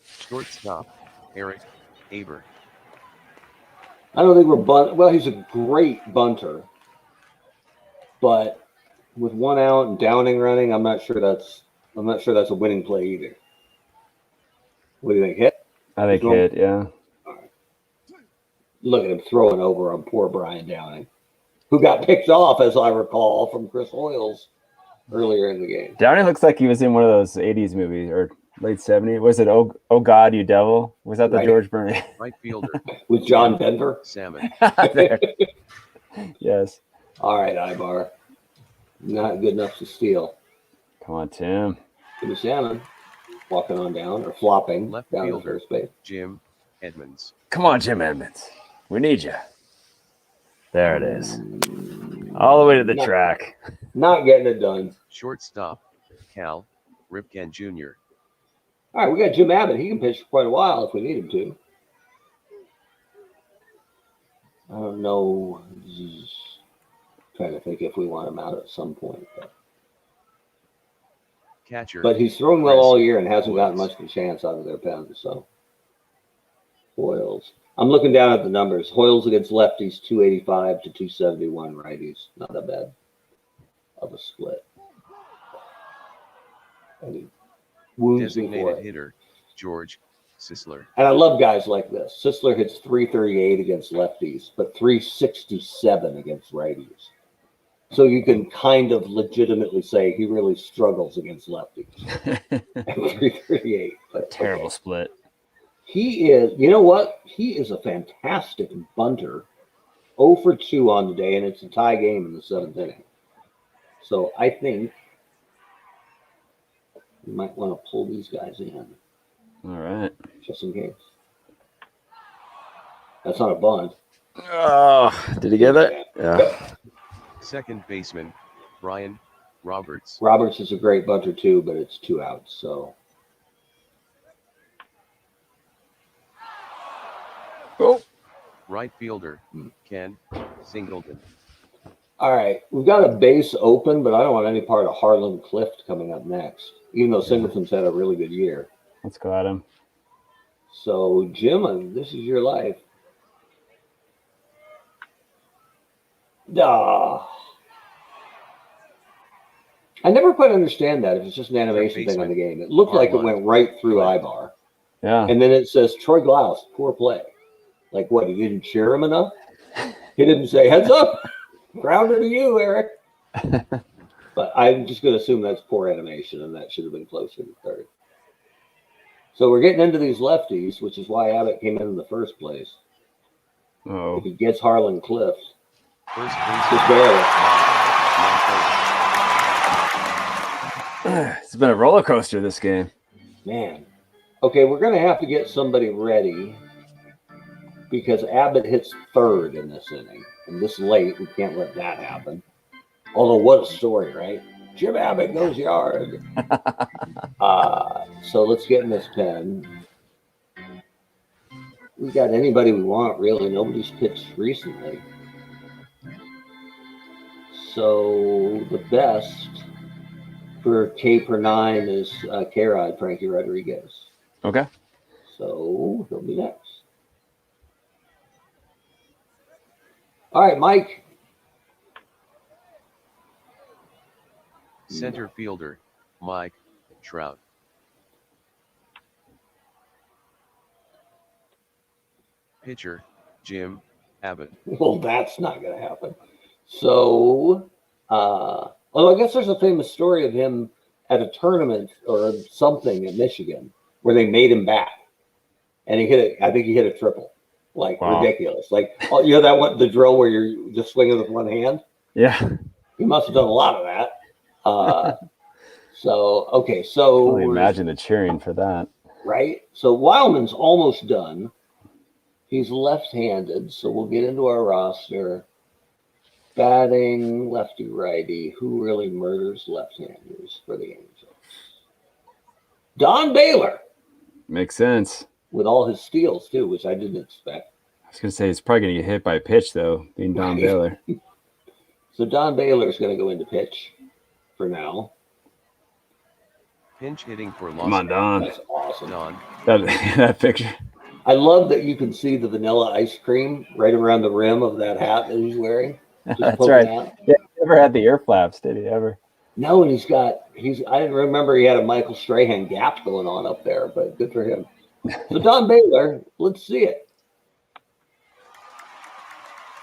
Shortstop, Eric Aber. I don't think we're well, he's a great bunter. But with one out and Downing running, I'm not sure that's a winning play either. What do you think? Hit? I think hit, yeah. Look at him throwing over on poor Brian Downing, who got picked off, as I recall, from Chris Hoyles earlier in the game. Downing looks like he was in one of those 80s movies or late 70s. Was it Oh God, You Devil? Was that the Right. George Burney? Right fielder, With John Denver? Salmon. There. Yes. All right, Ibar. Not good enough to steal. Come on, Tim. Give me Salmon. Walking on down or flopping Left down to fielder, first base. Jim Edmonds. Come on, Jim Edmonds. We need you. There it is. All the way to the track. Not getting it done. Shortstop, Cal Ripken Jr. All right, we got Jim Abbott. He can pitch for quite a while if we need him to. I don't know. Trying to think if we want him out at some point. Catcher, But he's thrown well all year and hasn't gotten much of a chance out of their pen. So, Hoyles. I'm looking down at the numbers. Hoyles against lefties, 285 to 271 righties. Not that bad of a split. And he wounds me for designated it. hitter, George Sisler. And I love guys like this. Sisler hits 338 against lefties, but 367 against righties. So you can kind of legitimately say he really struggles against lefties. At 338. But Terrible okay. split. He is, you know what? He is a fantastic bunter. 0 for 2 on the day, and it's a tie game in the 7th inning. So I think you might want to pull these guys in. All right. Just in case. That's not a bunt. Oh, did he get it? Yeah. Second baseman, Brian Roberts. Roberts is a great bunter too, but it's 2 outs. So Right fielder, Ken Singleton. all right, we've got a base open, but I don't want any part of Harlan Clift coming up next. Even though Singleton's had a really good year. Let's go at him. So Jim, this is your life. Ah. I never quite understand that if it's just an animation thing on the game. It looked like it went right through Ibar. Yeah. And then it says Troy Glaus, poor play. Like what, he didn't cheer him enough? He didn't say, heads up, grounder to you, Eric. But I'm just going to assume that's poor animation, and that should have been closer to third. So we're getting into these lefties, which is why Abbott came in the first place. Oh. If he gets Harlan Clift, First just barely. It's been a roller coaster, this game. Man. Okay, we're going to have to get somebody ready because Abbott hits third in this inning. And this late, we can't let that happen. Although, what a story, right? Jim Abbott goes yard. So let's get in this pen. We got anybody we want, really. Nobody's pitched recently. So the best for K per 9 is K-Rod, Frankie Rodriguez. Okay. So he'll be next. All right, Mike. Center fielder, Mike Trout. Pitcher, Jim Abbott. Well, that's not going to happen. So, although I guess there's a famous story of him at a tournament or something in Michigan where they made him bat. And he hit it. I think he hit a triple. Like, ridiculous. Like, you know that one, the drill where you're just swinging with one hand? Yeah. He must have done a lot of that. So, okay. So, Only imagine the cheering for that. Right? So, Wildman's almost done. He's left-handed, so we'll get into our roster. Batting, lefty-righty. Who really murders left-handers for the Angels? Don Baylor. Makes sense. With all his steals, too, which I didn't expect. I was going to say, he's probably going to get hit by a pitch, though, being Don Baylor. So Don Baylor's going to go into pitch for now. Pinch hitting for Los Come on, Don. That's awesome. Don. That picture. I love that you can see the vanilla ice cream right around the rim of that hat that he's wearing. That's right. Yeah, he never had the ear flaps, did he ever? No, and I didn't remember he had a Michael Strahan gap going on up there, but good for him. So Don Baylor, let's see it.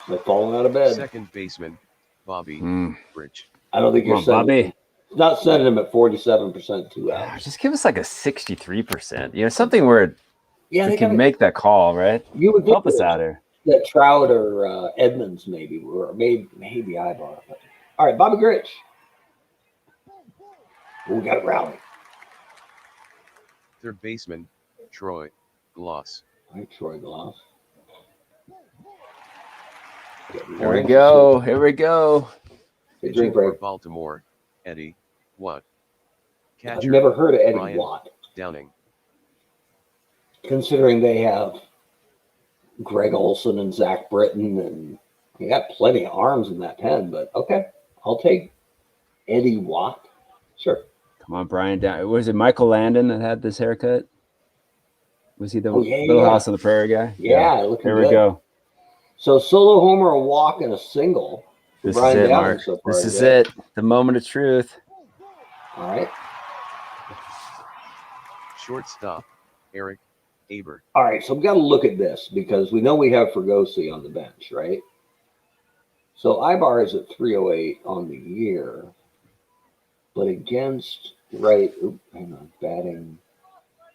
Like falling out of bed. Second baseman, Bobby Grich. I don't think you're sending Bobby. Not sending him at 47% 2 outs. Just give us like a 63%. You know, something where we can make that call, right? You would help us out here. That Trout or Edmonds maybe, or maybe Ibar. All right, Bobby Grich. We got it rally. Third baseman, Troy Glaus. All right, Troy Glaus. Here we go. Here we go. Pitching for Baltimore, Eddie Watt. Catcher, I've never heard of Eddie Ryan Watt. Downing. Considering they have Greg Olson and Zach Britton, and they got plenty of arms in that pen, but okay, I'll take Eddie Watt. Sure. Come on, Brian. Was it Michael Landon that had this haircut? Was he the Little House on the Prairie guy? Yeah. Here we go. So solo homer, a walk, and a single. This Brian is it, Downing Mark. So far, this is it. The moment of truth. All right. Shortstop, Eric Aber. All right, so we've got to look at this because we know we have Fregosi on the bench, right? So Ibar is at 308 on the year, but against batting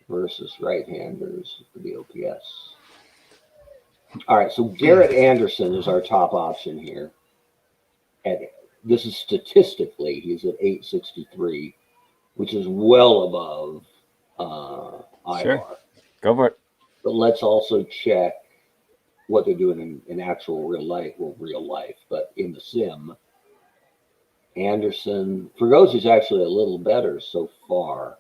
versus right-handers for the OPS. All right, so Garrett Anderson is our top option here. And this is statistically, he's at 863, which is well above Ibar. Sure. Go for it. But let's also check what they're doing in actual real life, but in the sim. Anderson. Fregosi's actually a little better so far,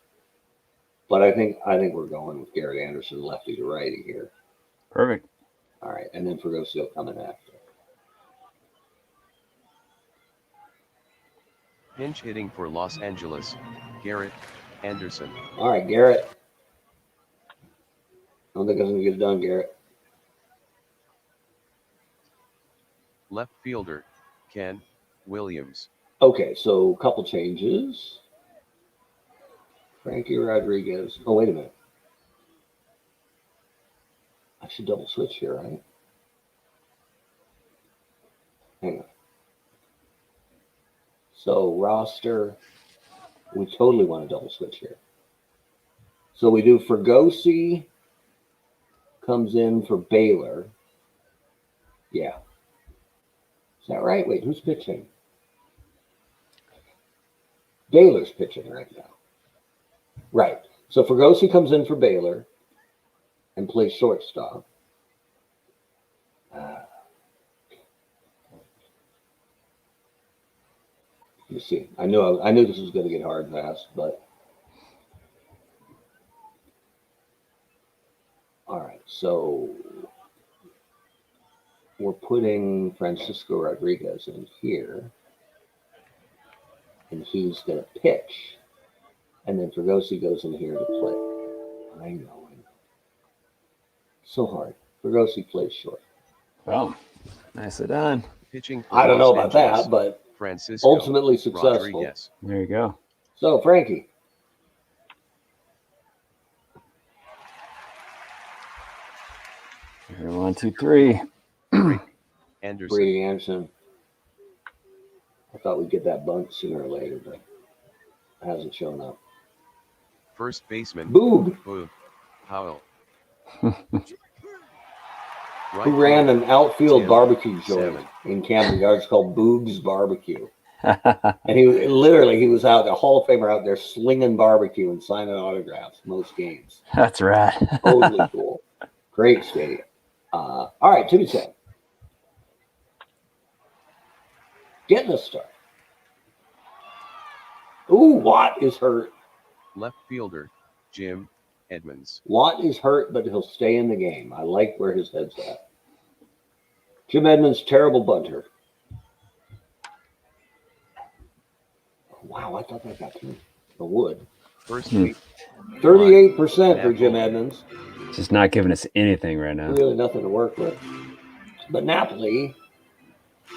but I think we're going with Gary Anderson, lefty to righty here. Perfect. All right, and then Fregosi will come in after. Pinch hitting for Los Angeles, Garrett Anderson. All right, Garrett. I don't think I'm going to get it done, Garrett. Left fielder, Ken Williams. Okay, so a couple changes. Frankie Rodriguez. Oh, wait a minute. I should double switch here, right? Hang on. So roster, we totally want to double switch here. So we do Fregosi comes in for Baylor. Yeah. Is that right? Wait, who's pitching? Baylor's pitching right now. Right. So Fregosi comes in for Baylor and plays shortstop. Let me see. I knew this was going to get hard fast, but all right. So we're putting Francisco Rodriguez in here, and he's going to pitch, and then Fregosi goes in here to play. I know. So hard. Fregosi plays short. Well, nicely done. Pitching for I don't know Los about Angeles, that, but Francisco ultimately successful. Rodriguez. There you go. So, Frankie. Here, 1, 2, 3. Anderson. Brady Anderson. I thought we'd get that bunt sooner or later, but it hasn't shown up. First baseman, Boog, Boog Powell. who ran an outfield Tim, barbecue joint 7. in Camden Yards called Boog's Barbecue. And he was out, a Hall of Famer out there slinging barbecue and signing autographs most games. That's rad. Totally cool. Great stadium. All right, 2-7. Getting a start. Ooh, Watt is hurt. Left fielder, Jim Edmonds. Watt is hurt, but he'll stay in the game. I like where his head's at. Jim Edmonds, terrible bunter. Wow, I thought that got through the wood. First base, 38% for Jim Edmonds. Just not giving us anything right now. Really nothing to work with. But Napoli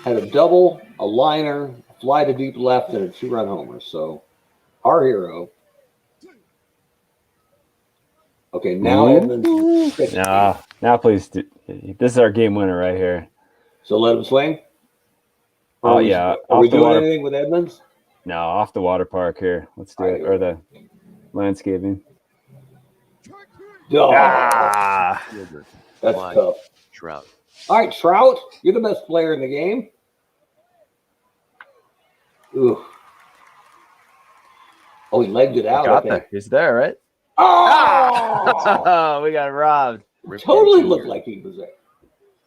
had a double, a liner, a fly to deep left, and a 2-run homer. So our hero. Okay, now Edmonds. Now please. This is our game winner right here. So let him swing? Oh, yeah. Are we doing anything with Edmonds? No, off the water park here. Let's do it. Or the landscaping. Oh, fielder, that's Clyde tough. Trout. All right, Trout, you're the best player in the game. Ooh. Oh, he legged it out. Got there. He's there, right? Oh! We got robbed. Totally looked like he was there.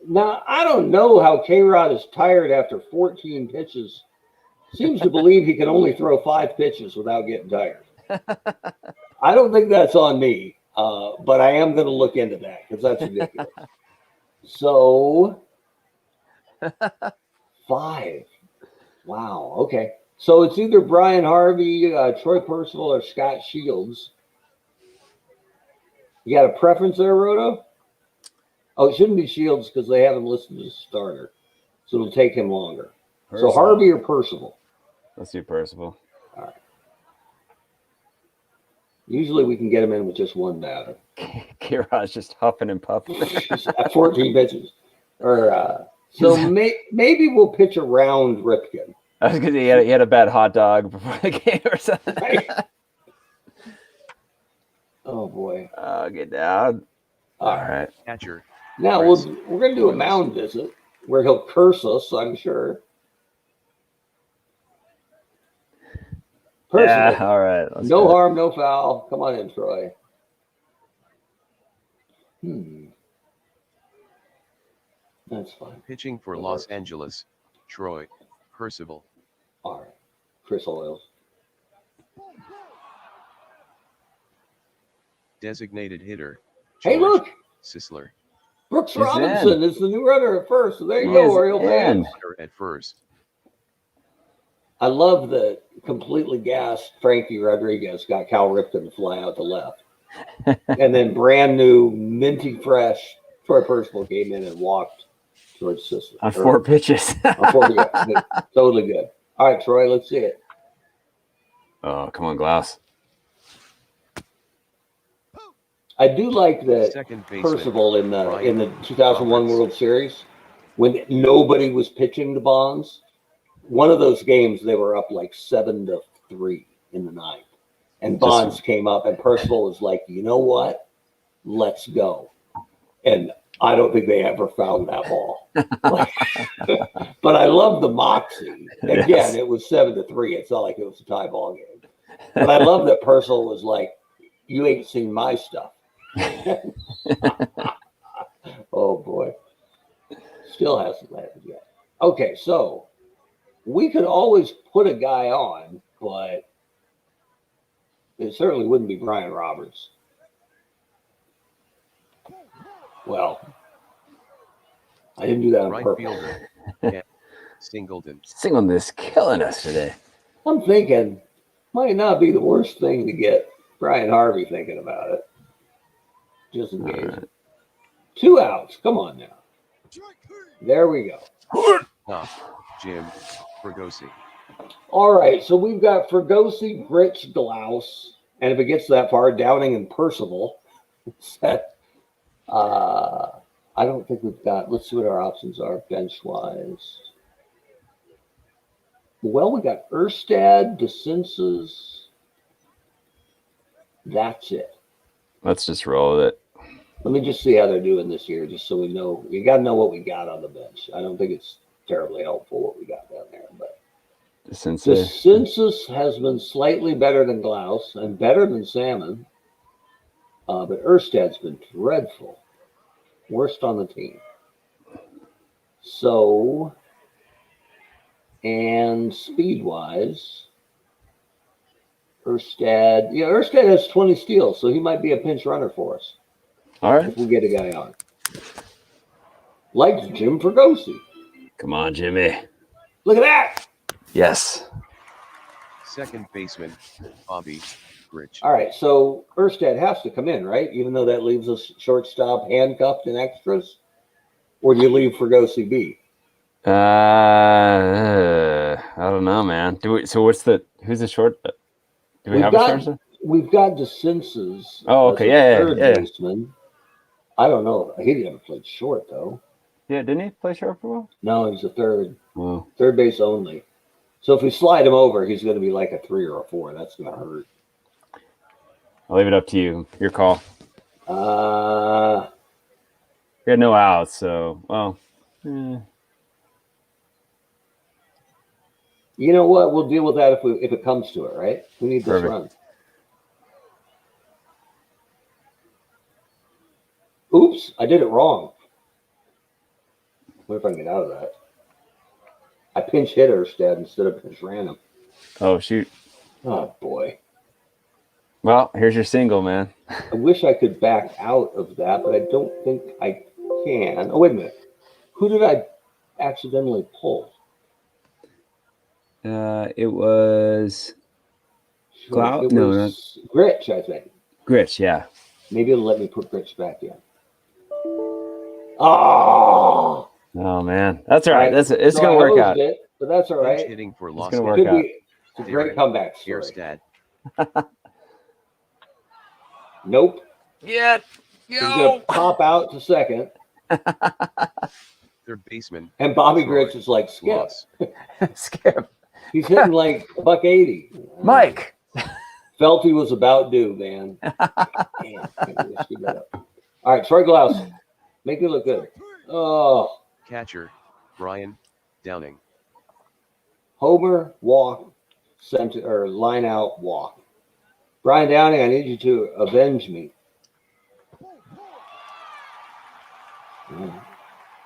Now, I don't know how K-Rod is tired after 14 pitches. Seems to believe he can only throw 5 pitches without getting tired. I don't think that's on me, but I am going to look into that because that's ridiculous. So, 5. Wow. Okay. So it's either Brian Harvey, Troy Percival, or Scott Shields. You got a preference there, Roto? Oh, it shouldn't be Shields because they haven't listed as a starter. So it'll take him longer. Percival. So Harvey or Percival? Let's do Percival. All right. Usually we can get him in with just one batter. K-Rod's just huffing and puffing. 14 pitches. Or so maybe we'll pitch around Ripken. I was going to say he had a bad hot dog before the game or something. Right? Oh, boy. Get down. All right. Catcher. Now, we're going to do a mound visit where he'll curse us, I'm sure. Personally, Yeah, all right. No harm, no foul. Come on in, Troy. That's fine. Pitching for Los Angeles, Troy Percival. All right. Chris Oils. Designated hitter. Hey, George look! Sisler. Brooks He's Robinson is the new runner at first. So there you He go, is Oriole in. fans. Runner at first. I love that completely gassed Frankie Rodriguez got Cal Ripken to fly out to left. And then brand new, minty fresh, Troy Percival came in and walked towards Sisler. On 4 pitches. On 4 pitches. Totally good. All right, Troy, let's see it. Oh, come on, Glass. I do like that Second baseman, Percival in the Brian 2001 Roberts. World Series, when nobody was pitching to Bonds, one of those games they were up like 7-3 in the ninth, and Bonds came up, and Percival was like, "You know what? Let's go." And I don't think they ever found that ball. But I love the moxie. Again, Yes. It was 7-3. It's not like it was a tie ball game. But I love that Percival was like, "You ain't seen my stuff." Oh boy, still hasn't landed yet. Okay, so we could always put a guy on, but it certainly wouldn't be Brian Roberts. Well, I didn't do that on Right purpose. fielder. Yeah. Singleton. Singleton is killing us today. I'm thinking might not be the worst thing to get Brian Harvey thinking about it. Just in case. Right. 2 outs. Come on now. There we go. Jim Fregosi. All right, so we've got Fregosi, Grich, Glaus, and if it gets that far, Downing and Percival. Set. I don't think we've got. Let's see what our options are bench-wise. Well, we got Erstad, DeCinces. That's it. Let's just roll with it. Let me just see how they're doing this year, just so we know. You got to know what we got on the bench. I don't think it's terribly helpful what we got down there, but DeCinces has been slightly better than Glaus and better than Salmon, but Erstad's been dreadful, worst on the team. So, and speed-wise, Erstad has 20 steals, so he might be a pinch runner for us. All right. If we get a guy on. Like Jim Fregosi. Come on, Jimmy. Look at that. Yes. Second baseman, Bobby Grich. All right, so Erstad has to come in, right? Even though that leaves us shortstop handcuffed and extras? Or do you leave Fregosi B? I don't know, man. Who's the short? Do we have a shortstop? We've got DeCinces. Oh, okay. Third Yeah. baseman. I don't know. He never played short, though. Yeah, didn't he play short for a while? No, he's a third. Oh. Third base only. So if we slide him over, he's going to be like a 3 or a 4. That's going to hurt. I'll leave it up to you. Your call. We had no outs, so You know what? We'll deal with that if it comes to it, right? We need this run. Oops, I did it wrong. What if I can get out of that? I pinch hit Erstad instead of pinch ran him. Oh, shoot. Oh, boy. Well, here's your single, man. I wish I could back out of that, but I don't think I can. Oh, wait a minute. Who did I accidentally pull? It was It was Grich, I think. Grich, yeah. Maybe it'll let me put Grich back in. Oh! Oh, man. That's all right. It's going to work out. But that's all right. Hitting for It's Los going to work out. It's a great comeback story. Erstad. Nope. Yeah. He's going to pop out to second. Third baseman. And Bobby Grich is like, skip. Loss. Skip. He's hitting like $180. Mike. Felty was about due, man. Damn, I screwed that up. All right, Troy Glaus. Make it look good. Oh. Catcher, Brian Downing. Homer, walk, center, or line out, walk. Brian Downing, I need you to avenge me.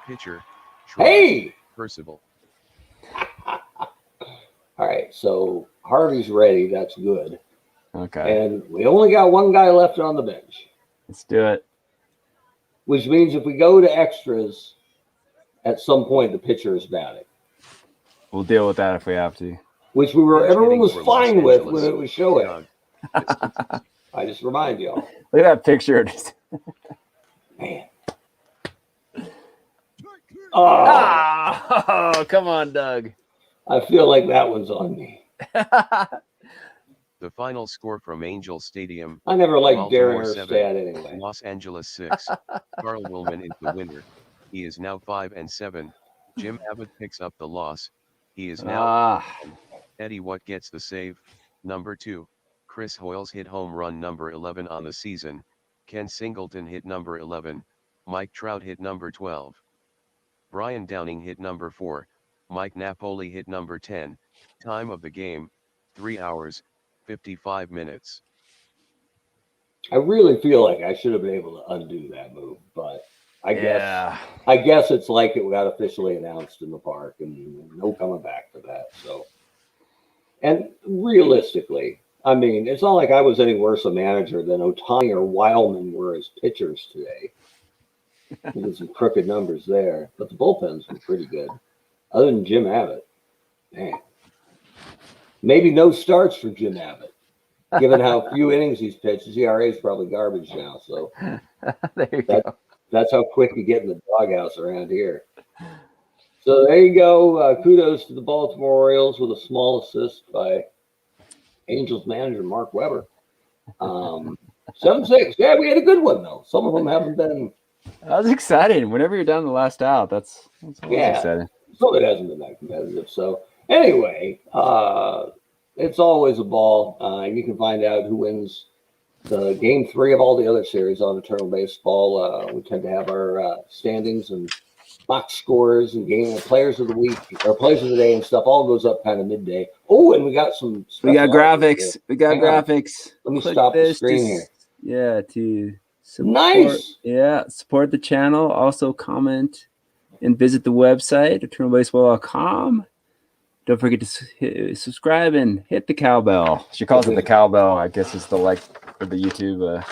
Pitcher, Troy Hey! Percival. All right, so Harvey's ready. That's good. Okay. And we only got one guy left on the bench, Let's do it. which means if we go to extras, at some point the pitcher is batting, We'll deal with that if we have to. which everyone was fine with when it was showing. I just remind y'all. Look at that picture. Man. Oh, come on, Doug. I feel like that one's on me. The final score from Angel Stadium. I never liked Darin Baltimore 7, Erstad anyway. Los Angeles 6. Carl Weilman is the winner. He is now 5-7. Jim Abbott picks up the loss. He is now. Eddie Watt gets the save. Number 2. Chris Hoyles hit home run number 11 on the season. Ken Singleton hit number 11. Mike Trout hit number 12. Brian Downing hit number 4. Mike Napoli hit number 10. Time of the game, 3 hours, 55 minutes. I really feel like I should have been able to undo that move, but I guess it's like it got officially announced in the park and no coming back for that. So, and realistically, I mean, it's not like I was any worse a manager than Ohtani or Wildman were as pitchers today. There's some crooked numbers there, but the bullpens were pretty good. Other than Jim Abbott, man, maybe no starts for Jim Abbott. Given how few innings he's pitched, his ERA is probably garbage now. So that's how quick you get in the doghouse around here. So there you go. Kudos to the Baltimore Orioles with a small assist by Angels manager Mark Weber. 7-6. Yeah, we had a good one though. Some of them haven't been. That was exciting. Whenever you're down the last out, that's exciting. Some of it hasn't been that competitive. So anyway, it's always a ball. You can find out who wins the game 3 of all the other series on Eternal Baseball. We tend to have our standings and box scores and game players of the week or players of the day and stuff all goes up kind of midday. Oh, and we got some. We got graphics. Graphics. Let me stop the screen here. Yeah, to support, nice. Yeah, support the channel. Also comment and visit the website eternalbaseball.com. Don't forget to subscribe and hit the cowbell. She calls it the cowbell. I guess it's the like for the YouTube.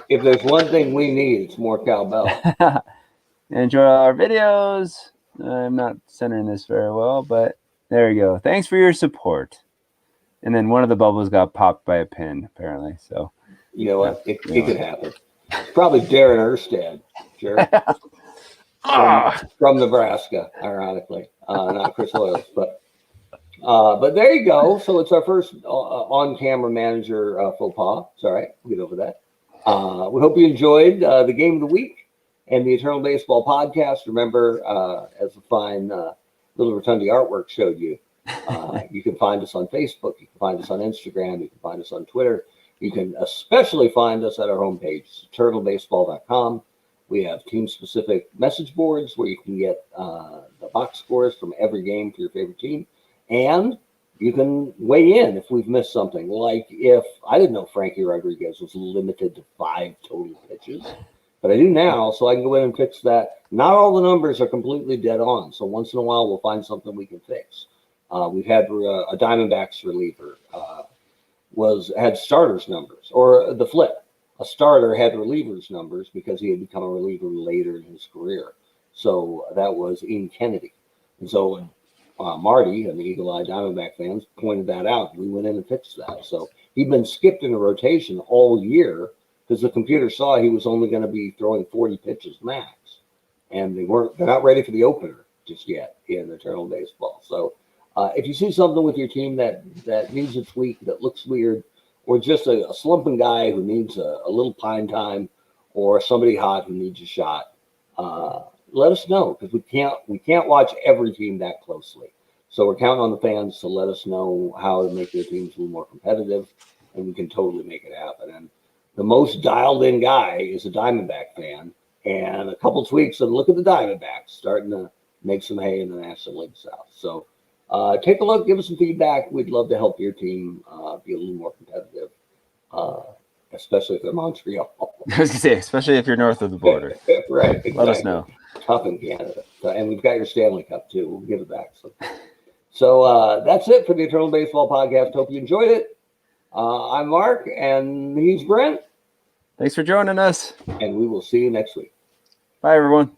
If there's one thing we need, it's more cowbell. Enjoy our videos. I'm not centering this very well, but there you go. Thanks for your support. And then one of the bubbles got popped by a pin, apparently. So you know what? It could happen. It's probably Darin Erstad, sure. From Nebraska, ironically, not Chris Hoyles, but there you go. So it's our first on-camera manager faux pas. It's all right. We'll get over that. We hope you enjoyed the game of the week and the Eternal Baseball podcast. Remember, as the fine Little Rotundi artwork showed you, you can find us on Facebook. You can find us on Instagram. You can find us on Twitter. You can especially find us at our homepage, turtlebaseball.com. We have team-specific message boards where you can get the box scores from every game for your favorite team. And you can weigh in if we've missed something. Like if I didn't know Frankie Rodriguez was limited to 5 total pitches, but I do now, so I can go in and fix that. Not all the numbers are completely dead on, so once in a while we'll find something we can fix. We've had a Diamondbacks reliever had starters numbers, or the flip. A starter had relievers numbers because he had become a reliever later in his career. So that was Ian Kennedy. And so Marty and the Eagle Eye Diamondback fans pointed that out. We went in and fixed that. So he'd been skipped in the rotation all year because the computer saw he was only going to be throwing 40 pitches max. And they're not ready for the opener just yet in Eternal Baseball. So if you see something with your team that needs a tweak, that looks weird, or just a slumping guy who needs a little pine time, or somebody hot who needs a shot, let us know, because we can't watch every team that closely. So we're counting on the fans to let us know how to make their teams a little more competitive, and we can totally make it happen. And the most dialed in guy is a Diamondback fan, and a couple tweaks and look at the Diamondbacks starting to make some hay in the National League South. So take a look, give us some feedback. We'd love to help your team be a little more competitive, especially if they're Montreal. I was going to say, especially if you're north of the border. Right. Exactly. Let us know. Tough in Canada. And we've got your Stanley Cup, too. We'll give it back. So that's it for the Eternal Baseball Podcast. Hope you enjoyed it. I'm Mark, and he's Brent. Thanks for joining us. And we will see you next week. Bye, everyone.